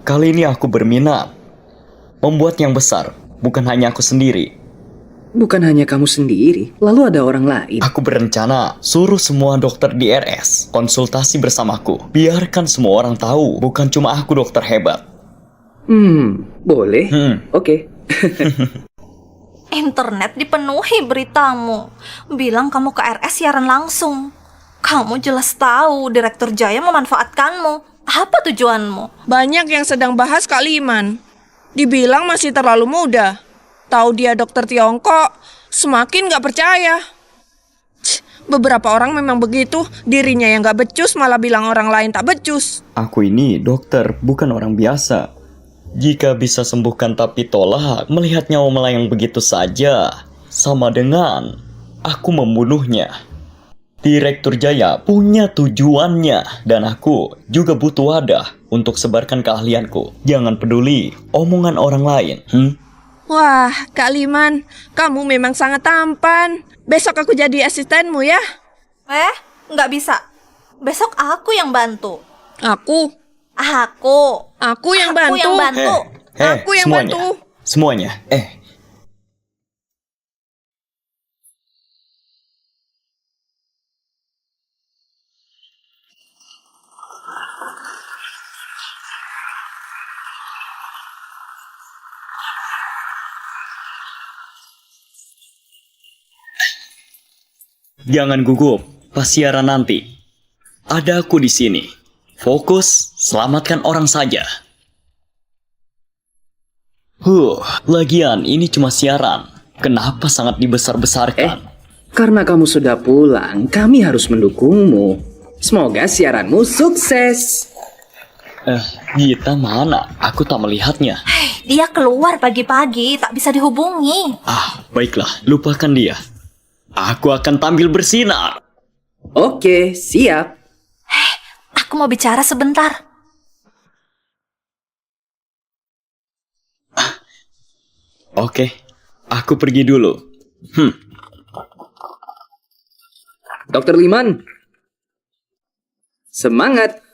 kali ini aku berminat membuat yang besar, bukan hanya aku sendiri. Bukan hanya kamu sendiri, lalu ada orang lain. Aku berencana suruh semua dokter di RS konsultasi bersamaku. Biarkan semua orang tahu, bukan cuma aku dokter hebat. Boleh. Oke. Internet dipenuhi beritamu. Bilang kamu ke RS siaran langsung. Kamu jelas tahu Direktur Jaya memanfaatkanmu. Apa tujuanmu? Banyak yang sedang bahas Kak Liman. Dibilang masih terlalu muda. Tahu dia dokter Tiongkok, semakin gak percaya. Beberapa orang memang begitu, dirinya yang gak becus malah bilang orang lain tak becus. Aku ini dokter, bukan orang biasa. Jika bisa sembuhkan tapi tolak, melihat nyawa melayang begitu saja, sama dengan aku membunuhnya. Direktur Jaya punya tujuannya, dan aku juga butuh wadah untuk sebarkan keahlianku. Jangan peduli omongan orang lain. Wah, Kak Liman, kamu memang sangat tampan. Besok aku jadi asistenmu ya. Nggak bisa. Besok aku yang bantu. Aku yang bantu. Aku yang bantu. Aku yang semuanya, bantu. Semuanya. Jangan gugup pas siaran nanti. Ada aku di sini. Fokus, selamatkan orang saja. Lagian ini cuma siaran. Kenapa sangat dibesar-besarkan? Karena kamu sudah pulang, kami harus mendukungmu. Semoga siaranmu sukses. Gita mana? Aku tak melihatnya. Dia keluar pagi-pagi, tak bisa dihubungi. Baiklah, lupakan dia. Aku akan tampil bersinar. Oke, siap. Aku mau bicara sebentar. Oke, aku pergi dulu. Dokter Liman. Semangat.